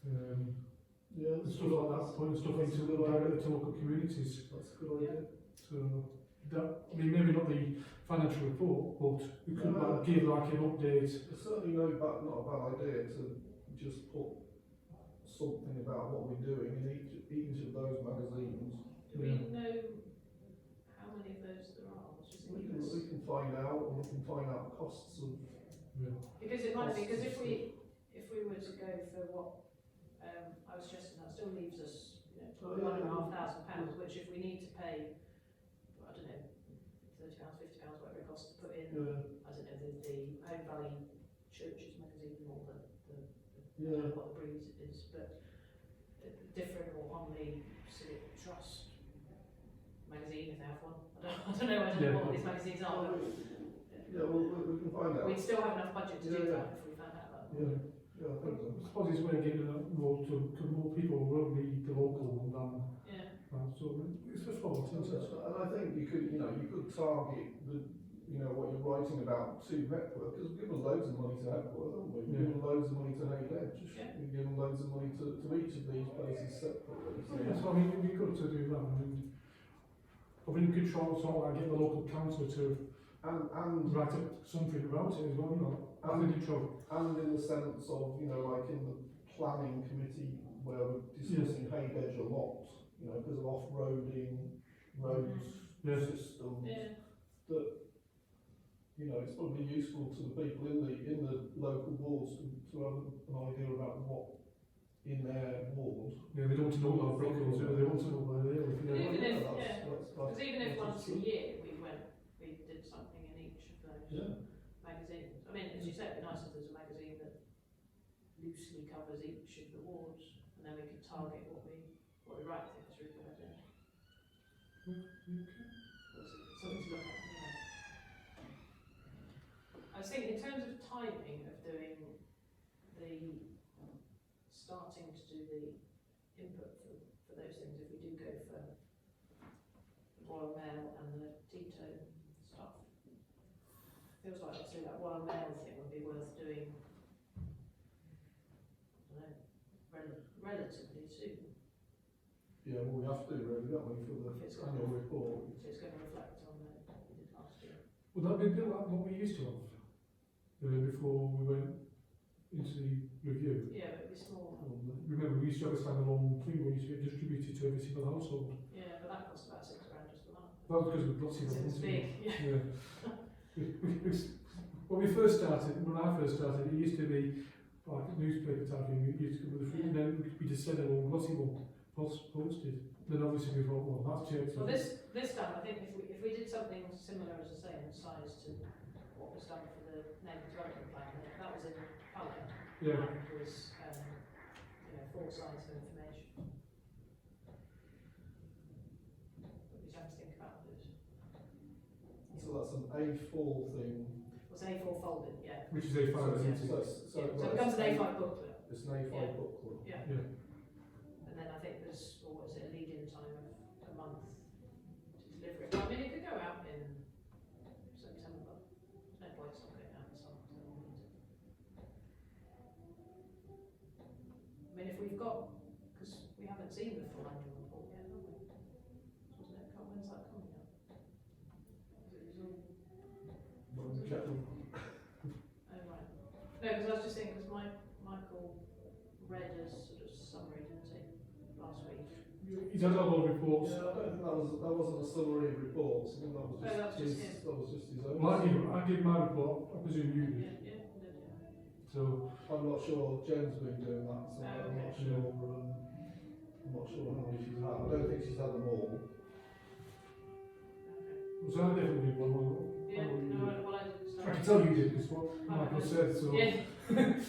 and stuff like that, putting stuff into local communities. That's a good idea. So that, I mean, maybe not the financial report, but we could give like an update. There's certainly not a bad idea to just put something about what we're doing in each of those magazines. Do we know how many of those there are? We can find out, and we can find out costs of. Because it might be, because if we were to go for what I was suggesting, that still leaves us £1,500, which if we need to pay, I don't know, £30, £50, whatever it costs to put in, I don't know, the Home Valley Churches magazine or what the Breeze is, but different, or on the Civic Trust magazine if they have one. I don't know what these magazines are. But, we can find out. we'd still have enough budget to do that if we found out about that. Yeah, I think so. I suppose it's way of getting more people will read the local one than so it's just one thing. And I think you could target what you're writing about to Hepworth, because we've given loads of money to Hepworth, haven't we? We've given loads of money to Hay Edge. We've given loads of money to each of these places separately. So So I mean, it'd be good to do that. I mean, we could try and sort of get the local councillor to write up something about it as well, I think it's trouble. And in the sense of, like in the planning committee where we're discussing Hay Edge a lot, because of off-roading, roads, systems, that, it's probably useful to the people in the local wards to have an idea about what in their ward. Yeah, they don't want to know about Brooklands, they want to know where they live. Because even if once a year we did something in each of those magazines. I mean, as you said, it'd be nice if there's a magazine that loosely covers each of the wards, and then we could target what we write. I think that's a really good idea. Something to look at. I was thinking in terms of timing of doing starting to do the input for those things, if we do go for the Royal Mail and the Tito stuff, feels like obviously that Royal Mail thing would be worth doing, I don't know, relatively soon. Yeah, well, we have to really, don't we, for the annual report. So it's going to reflect on what we did last year. Would that be a bit like what we used to have before we went into the review? Yeah, but it'd be small. Remember, we used to have a standalone thing where it used to get distributed to every single household. Yeah, but that cost about £6 just for that. That was because we've got It's big. yeah. when we first started, when I first started, it used to be like a newspaper type thing. It used to go with the free, and then we just send a little glossy one, posted. Then obviously we thought, well, that's checked. Well, this time, I think if we did something similar, as I say, in size to what was done for the neighbour development plan, that was in colour. Yeah. And it was, you know, full size of information. But we have to think about it. So that's an A4 thing. Was A4 folded, yeah. Which is A5, So isn't it? So it becomes an A5 booklet. It's an A5 Yeah. booklet. Yeah. Yeah. And then I think there's, or what is it, a lead-in time of a month to deliver it. I mean, it could go out in September. There's no point stopping it out in summer. I mean, if we've got, because we haven't seen the full annual report yet, have we? Wasn't it? When's that coming out? Oh, right. No, because I was just thinking, because Michael read a sort of summary, didn't he, last week? He's had a lot of reports. Yeah, I don't think that wasn't a summary of reports. I think that was Oh, that was just his, his. that was just his own. Well, I give my report, I presume you did. Yeah, yeah, he did, yeah. So, I'm not sure Jen's been doing that, so Oh, I'm not okay. sure. I'm not sure how many she's had. I don't think she's had them all. Okay. so I definitely did one. Yeah, no, well, I didn't I start. can tell you did, it's what Michael said, so. Yeah. That's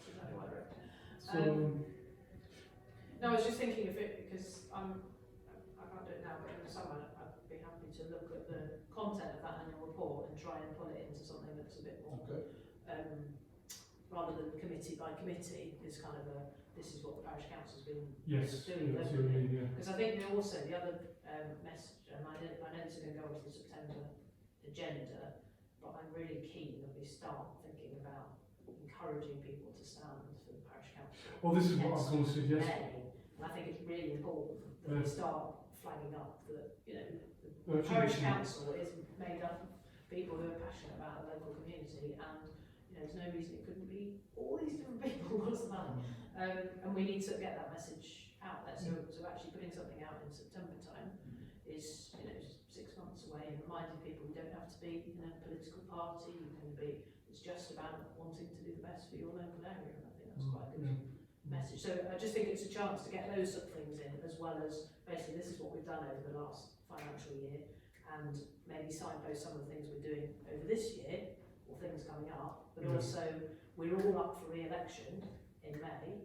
exactly what I wrote. So, No, I was just thinking of it because I can't do it now, but in the summer I'd be happy to look at the content of that annual report and try and pull it into something that's a bit more, Okay. rather than committee by committee, is kind of this is what the parish council's been yes, doing. that's what I mean, yeah. Because I think also the other message, and I know this is going to go into the September agenda, but I'm really keen that we start thinking about encouraging people to stand for the parish council. Well, this is what I was going to suggest. And I think it's really important that we start flagging up that, you know, the Actually, parish council is made up of people who are passionate about the local community, and you know, there's no reason it couldn't be all these different people. What's the matter? And we need to get that message out there. So actually putting something out in September time is, you know, 6 months away, and reminding people you don't have to be in a political party. You can be. It's just about wanting to do the best for your local area, and I think that's quite a good message. So I just think it's a chance to get those sort of things in, as well as basically this is what we've done over the last financial year, and maybe signpost some of the things we're doing over this year, or things coming up, but also we're all up for re-election in May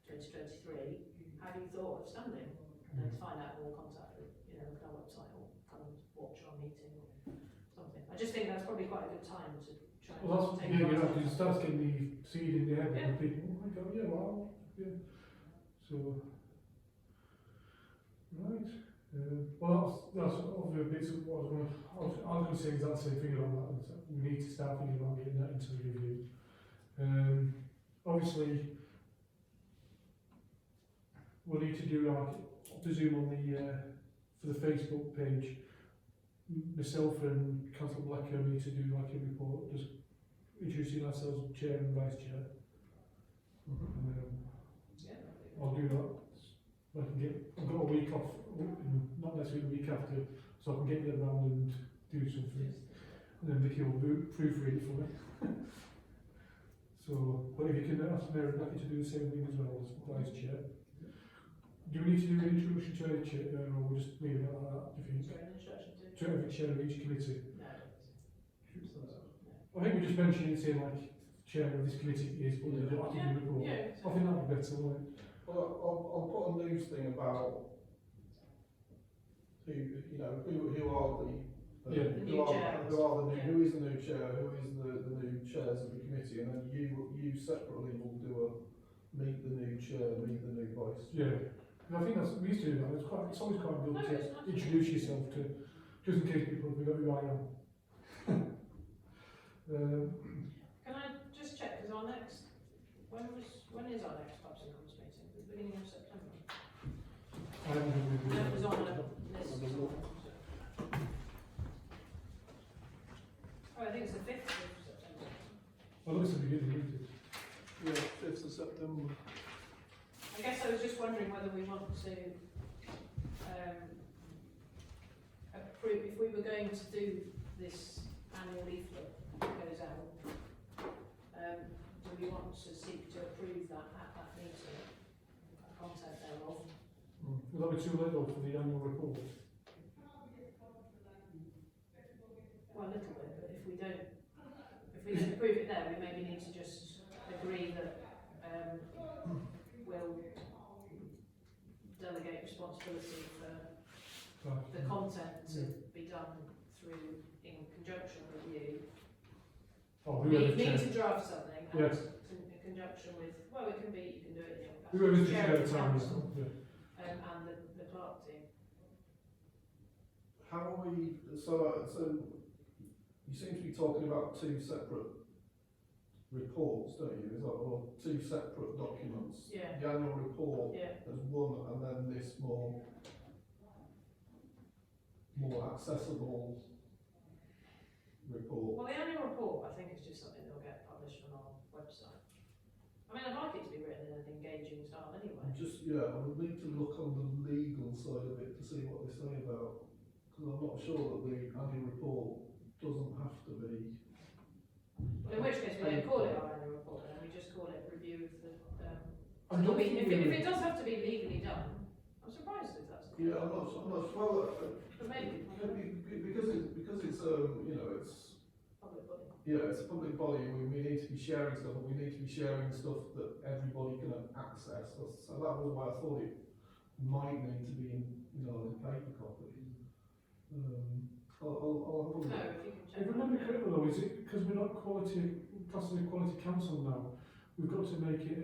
2023. Have you thought of standing? And to find out more, contact, you know, look at our website or come and watch our meeting or something. I just think that's probably quite a good time to try and Well, that's, take yeah, you know, advantage because it of starts getting the seed in the head Yeah. of the people. Oh my God, yeah, wow, yeah. So, right. Well, that's all the bits of what I was going to say exactly the same thing on that. We need to start thinking about getting that into the review. Obviously, we'll need to do like, I presume on the for the Facebook page, myself and Councillor Blacker need to do like a report, just introducing ourselves, chair and vice chair. Yeah, I'll do that. I can I've got a week off, not necessarily the week after, so I can get it around and do something. And then Vicky will proofread it for me. So, but if you can ask Mary and Becky to do the same thing as well as vice chair. Do we need to do an introduction to each chair, or we'll just leave it like that? Do you think? Sorry, an introduction to? To every chair of each committee? No, I don't think so. I think we just mentioned it, saying like, chair of this committee is, but they don't have to do a report. Yeah, I think that'd be better, wouldn't it? Well, I'll put a news thing about who, you know, who are the Yeah. The new chair. who are the new, Yeah. who is the new chair, who is the new chairs of the committee, and then you separately will do a meet the new chair, meet the new vice chair. Yeah. And I think that's, we used to do that, it's always quite good No, to it's nice. introduce yourself to, just in case people forget who I am. Can I just check, because our next, when is our next Pubs and Commons meeting? The beginning of September? I haven't been No, it was on a with list. Oh, I think it's the 5th of September. well, it's the beginning, isn't it? Yeah, 5th of September. I guess I was just wondering whether we want to approve, if we were going to do this annual leaflet goes out, do we want to seek to approve that at that meeting, the content thereof? Will that be too late though for the annual report? Well, a little bit, but if we don't approve it there, we maybe need to just agree that we'll delegate responsibility for the content to be done through, in conjunction with you. Or We whoever need chair, to draft something, and yes, in conjunction with, well, it can be, you can do it in whoever's chair chair of at the the time, council, yeah. and the clerk team. How are we, so you seem to be talking about two separate reports, don't you? Is that, or two separate documents? Yeah. The annual report Yeah, as one, and then this more accessible report. well, the annual report, I think, is just something that will get published on our website. I mean, I'd like it to be written in an engaging style anyway. I would need to look on the legal side of it to see what they say about, because I'm not sure that the annual report doesn't have to be. In which case, we don't call it our annual report, then we just call it review of the, I don't think if we- it does have to be legally done, I'm surprised if that's the case. Yeah, I'm not well, But maybe, I don't know, because it's you know, it's, public body. yeah, it's a public body, and we need to be sharing stuff, and we need to be sharing stuff that everybody can access. So that was why I thought it might need to be in, you know, a paper copy. I'll have a No, look. if you can check. If I remember correctly though, is it because we're not classing a quality council now, we've got to make it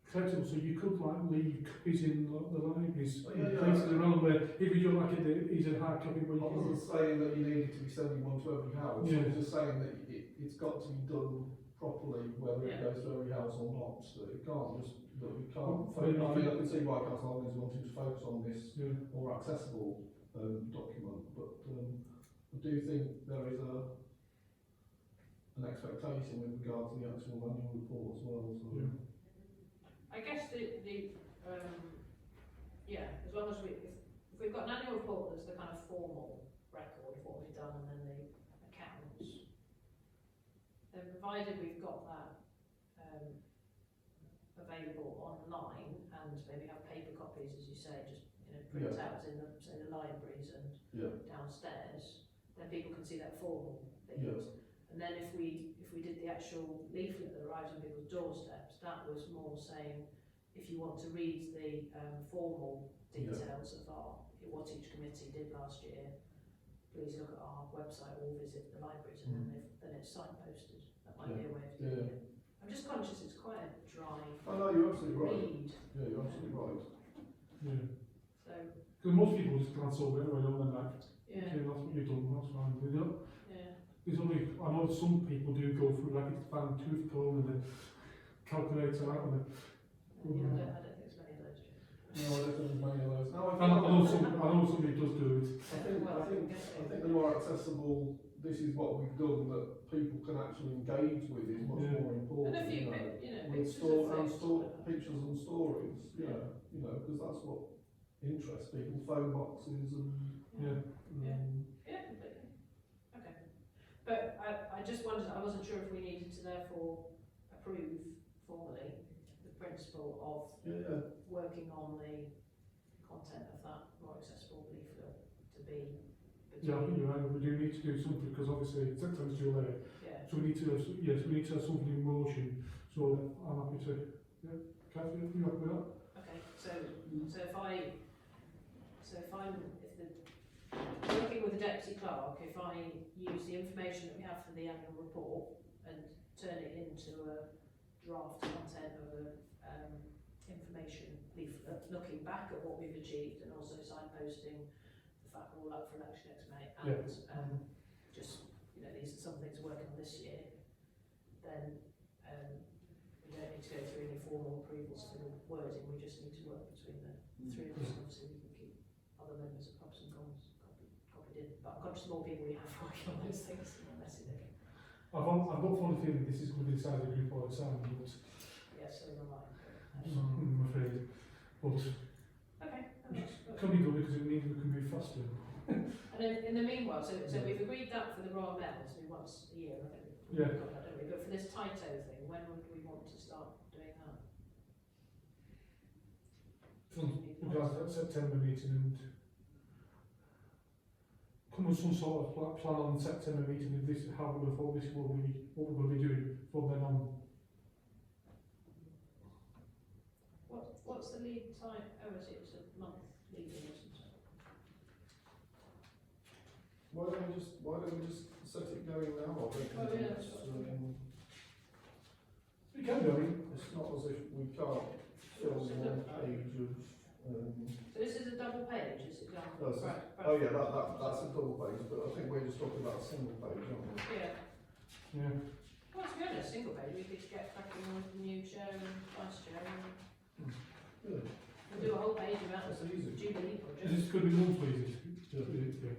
acceptable, so you could like leave copies in the libraries, Oh, yeah, places around where, if you don't like it, it's a hard copy where I you can. wasn't saying that you needed to be sending one to every house. Yeah. I was just saying that it's got to be done properly, whether it Yeah. goes to every house or not. So it can't just, that we Well, can't. I mean, I can see why Council Allen is wanting to focus on this Yeah. more accessible document, but I do think there is an expectation with regard to the actual annual report as well. So. Yeah. I guess yeah, as long as if we've got an annual report that's the kind of formal record of what we've done, and then the accounts, then provided we've got that available online, and maybe have paper copies, as you say, just print out in the, say, the libraries and downstairs, then people can see that formal thing. Yes. And then if we did the actual leaflet that arrives on people's doorsteps, that was more saying, if you want to read the formal details of what each committee did last year, please look at our website or visit the libraries, and then it's signposted. That might be a way of doing it. I'm just conscious it's quite a dry Oh no, you're absolutely right. read. Yeah, you're absolutely right. Yeah. So Because most people just glance over it, don't they? Like, yeah, okay, that's what you've done, that's fine. They don't. yeah. There's only, I know some people do go through like a fine tooth comb and the calculator out and the. Yeah, I don't think it's many of those. No, I don't think there's many of those. No, I know somebody does do it. I think the more accessible, this is what we've done, that people can actually engage with is much more important. And a few, with pictures of things. pictures and stories, because that's what interests people, phone boxes and. Yeah. Yeah, completely. Okay. But I just wondered, I wasn't sure if we needed to therefore approve formally the principle of working on the content of that more accessible leaflet to be between. Yeah, I think you're right, we do need to do something because obviously September's too late. Yeah. So we need to, we need to have something in motion. So I'm happy to, Catherine, you happy with that? Okay, so if working with the deputy clerk, if I use the information that we have for the annual report and turn it into a draft content of a information leaflet, looking back at what we've achieved and also signposting the fact we're all up for election next May, and just these are some things we're working on this year, then we don't need to go through any formal approvals for the wording. We just need to work between the three of us, and obviously we can keep other members of Props and Cons copied in. But I'm conscious more people we have working on those things, the more messy they get. I've got a funny feeling this is going to be the size of the group all the time, but Yeah, so am I. I'm afraid. But Okay. it can be good because it means we can move faster. And in the meanwhile, so we've agreed that for the Royal Mail to do once a year, I think. Yeah. We've got that, don't we? But for this Tyto thing, when would we want to start doing that? We got that September meeting and come with some sort of plan on the September meeting of this, how we thought this will be, what we're going to be doing from then on. What's the lead time? Oh, is it? It's a month lead in, isn't it? Why don't we just set it going now? I think Oh, yeah, it's, that's what We can do it. it's not as if we can't fill one page of. So this is a double page, is it? Done? No, it's Right, Oh yeah, that's a double page, but I think we're just talking about a single page, aren't we? Yeah. Yeah. Well, to be honest, single page, we could get cracking with the new chair and vice chair and Really? we'll do a whole page about That's the easy. Jubilee Is project. this going to be monthly? Is it? Yeah.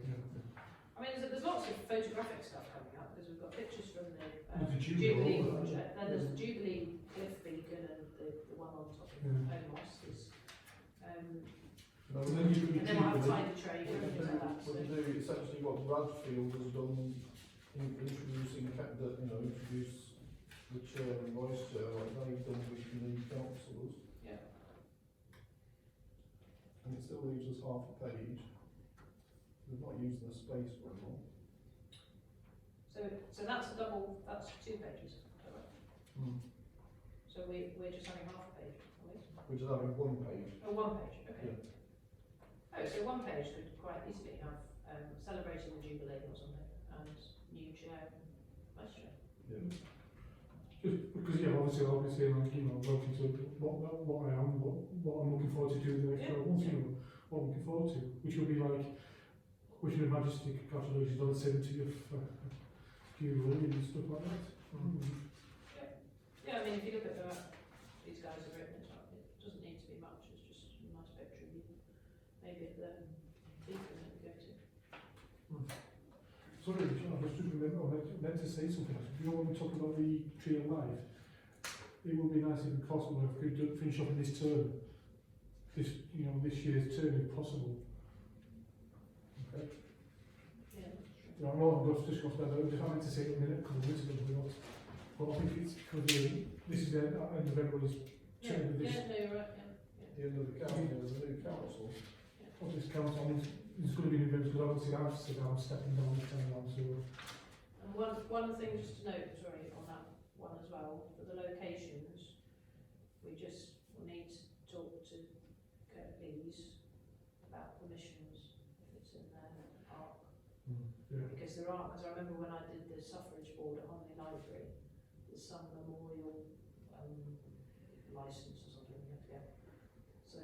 I mean, there's lots of photographic stuff coming up because we've got pictures from the With the Jubilee Jubilee, project. Then there's the Jubilee cliff beacon and the one on top of Yeah. Omos. No, And then you can be And then I'll have cheaper. tidy trade and things like that. So. we do essentially what Bradfield has done in introducing introduce the chair and vice chair like they've done with the councillors. Yeah. And it still leaves us half a page. We're not using the space very well. So that's a double. That's 2 pages. So we're just having half a page, are we? We're just having one page. Oh, 1 page. Okay. Yeah. Oh, so 1 page could quite easily have celebrating the Jubilee or something and new chair, vice chair. Yeah. Just because, yeah, obviously, like, welcome to what I am, what I'm looking forward to doing the next 12 months, what I'm looking forward to, which will be like, wishing Her Majesty congratulations on the 70th Jubilee and stuff like that. Yeah, I mean, if you look at these guys have written it up, it doesn't need to be much, it's just a nice picture of you. Maybe at the beacon that we go to. Sorry, I was just meant to say something. You know, when we talk about the Tree of Life, it would be nice if possible if we could finish off in this term, this year's term if possible. Okay. Yeah, that's true. I know I've just got that. I just wanted to say it a minute, couple of minutes ago, but I think it's because this is the end of everybody's term with this. Yeah, no, you're right, yeah. The end of the council, there's a new council. Of this council, I mean, it's going to be new members, because obviously I've said I'm stepping down the town now, so. And one thing just to note, sorry, on that one as well, for the locations, we just will need to talk to Kurt Lees about permissions, if it's in their park. Yeah. Because I remember when I did the suffrage board at Homley Library, there's some memorial licence or something you have to get. So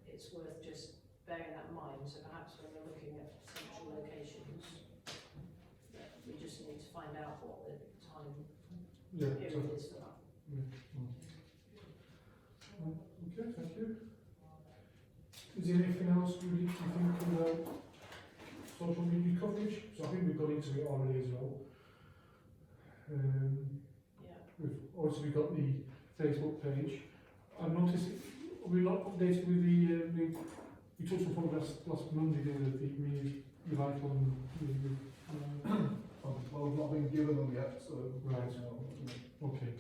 it's worth just bearing that in mind, so perhaps when we're looking at central locations, we just need to find out what the time period is for that. Okay, thank you. Is there anything else you think about social media coverage? So I think we've got into it already as well. We've also got the Facebook page. I noticed we're not updated with we took some photographs last Monday with the light on. Well, we've not been given them yet, so. Right. Okay.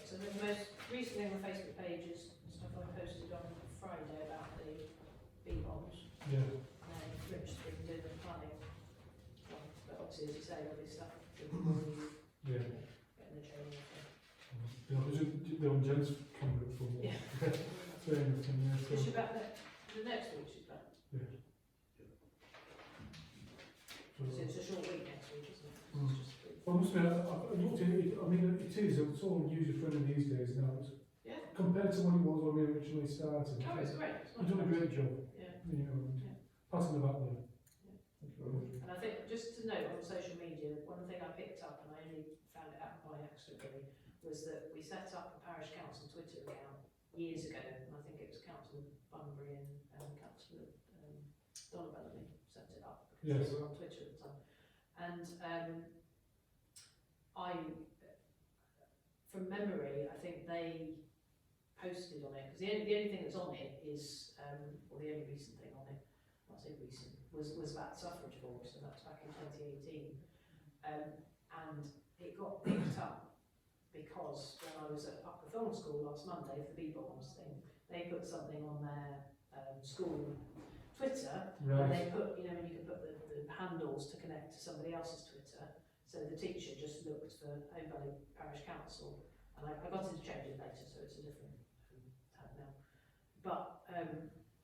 So the most recent thing on the Facebook page is stuff I posted on Friday about the B-bombs. Yeah. And Rich has been doing the planning. But obviously, as you say, there'll be stuff Yeah. getting the training. They're on Jen's camera from Yeah. Fair enough, yeah. Is she back the next week? She's back. So it's a short week next week, isn't it? It's just 3. I must admit, I looked at it, I mean, it's all user-friendly these days now. Yeah. Compared to what it was when we originally started. Oh, it's great. It's You've done a great job, Yeah. and passing the back there. Thank you very much. And I think, just to note on social media, one thing I picked up, and I only found it out by accident really, was that we set up a Parish Council Twitter account years ago, and I think it was Councillor Bunbury and Councillor Donna Bellamy set it up, because they were on Twitter at the time. And from memory, I think they posted on it, because the only thing that's on it is, or the only recent thing on it, I say recent, was about suffrage board, so that's back in 2018. And it got picked up because when I was at Upper Thorn School last Monday for the B-Bombs thing, they put something on their school Twitter, and Right. they put, you know, when you can put the handles to connect to somebody else's Twitter, so the teacher just looked for Home Valley Parish Council, and I got to change it later, so it's a different tab now. But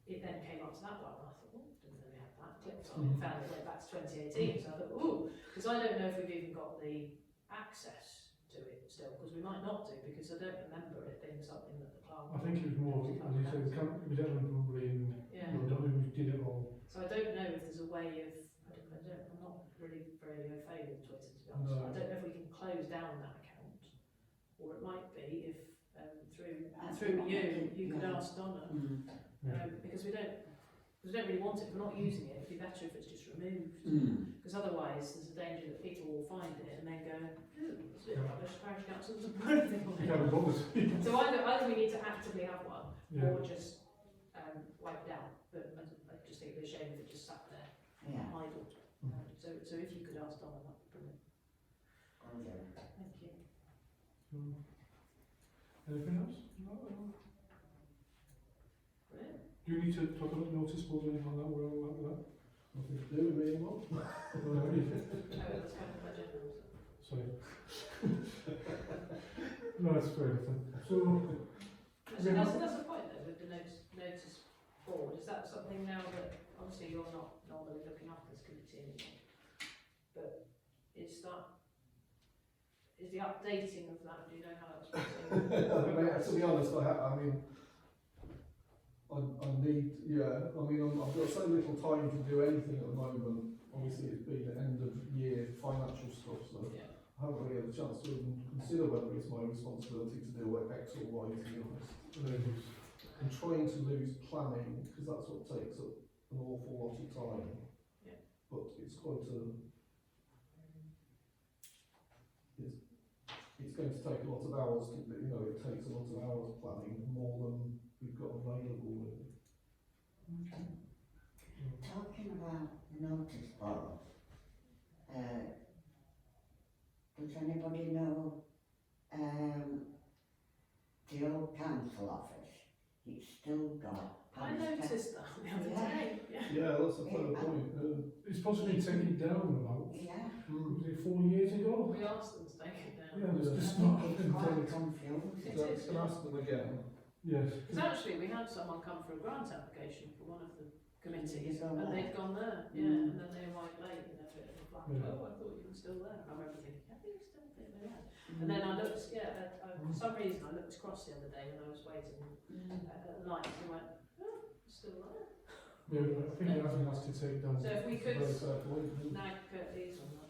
it then came up to that one, and I thought, oh, didn't know we had that. Clicked on it, found it went back to 2018, so I thought, ooh, because I don't know if we've even got the access to it still, because we might not do, because I don't remember it being something that the clerk. I think it was more, as you said, it was Ellen probably, and Yeah. I don't know who did it all. So I don't know if there's a way of, I'm not really very au fait with Twitter, to be honest. No. I don't know if we can close down that account, or it might be if through you could ask Donna, because we don't really want it. We're not using it. It'd be better if it's just removed, because otherwise there's a danger that people will find it and then go, ooh, it's a bit rubbish. Parish council doesn't put anything on Yeah, it. it was. So either we need to actively have one, Yeah. or just wipe it out. But I just think it'd be a shame if it just sat there Yeah. idle. So if you could ask Donna, that'd be brilliant. Thank you. Anything else? No. Brilliant. Do you need to talk about notice boards or anything like that? We're all right with that? Nothing to do with me anymore. Oh, let's go to budget now. Sorry. No, that's fair enough then. So, That's a point though, with the notice board. Is that something now that, obviously you're not normally looking after this committee anymore, but is the updating of that, do you know how that's proceeding? To be honest, I mean, I need, yeah, I mean, I've got so little time to do anything at the moment. Obviously, it's been end of year financial stuff, so Yeah. I haven't really had a chance to even consider whether it's my responsibility to do X or Y, to be honest. I'm trying to lose planning, because that's what takes up an awful lot of time. Yeah. But it's quite a, it's going to take a lot of hours to, you know, it takes a lot of hours planning, more than we've got available really. Talking about the notice board, does anybody know the old council office? It's still got. I noticed that the other day. Yeah. Yeah, that's a fair point. it's possibly taken down about, Yeah. was it 4 years ago? We asked them to take it down. Yeah, it's Yeah. just not It's happened. quite confusing. It So is, can ask them again. Yes. Because actually we had someone come for a grant application for one of the committees, You've gone and there. they'd gone there, Mm. yeah, and then they were like late, you know, a bit of a flag, Yeah. oh, I thought you were still there. I remember thinking, I think you're still there, yeah. And then I looked, for some reason I looked across the other day when I was waiting at the light and went, oh, it's still there. Yeah, I think it has been asked to take down. So if we It's a could very fair point, isn't it? nag these on that.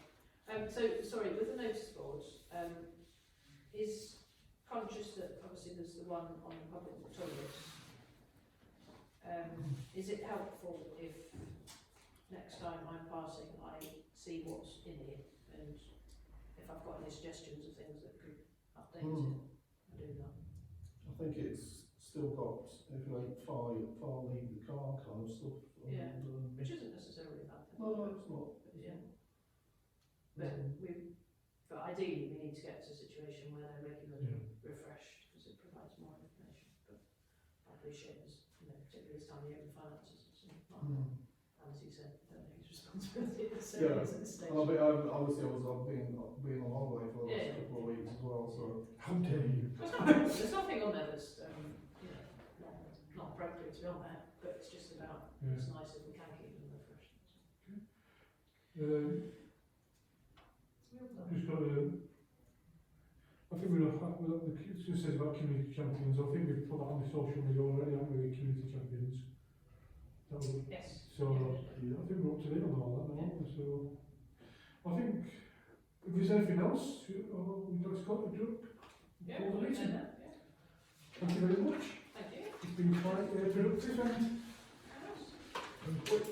So, sorry, with the notice boards, is conscious that obviously there's the one on the public toilets. Is it helpful if next time I'm passing I see what's in it, and if I've got any suggestions of things that could update it, I do that. I think it's still got, if you like, far leave the car kind of stuff. Yeah. And, Which isn't necessarily a bad thing. no, it's not. Yeah. But ideally we need to get to a situation where they're regularly refreshed, because it provides more information. But I appreciate this, you know, particularly this time of year with finances, it's not, and as you said, I don't know whose responsibility it is Yeah. at this stage. Obviously I've been on holiday for the last couple of weeks as well, so. How dare you? There's nothing on there that's, you know, not appropriate to be on there, but it's just about, it's nice if we can keep them refreshed. Just got I think the kids just said about community champions. I think we've put that on the social media already, haven't we? Community champions. That was, Yes. so I think we're up to date on all that now. So I think if there's anything else, we'd like to go to Duke. Yeah, All the we'll meeting. do that, yeah. Thank you very much. Thank you. It's been quite productive and quick.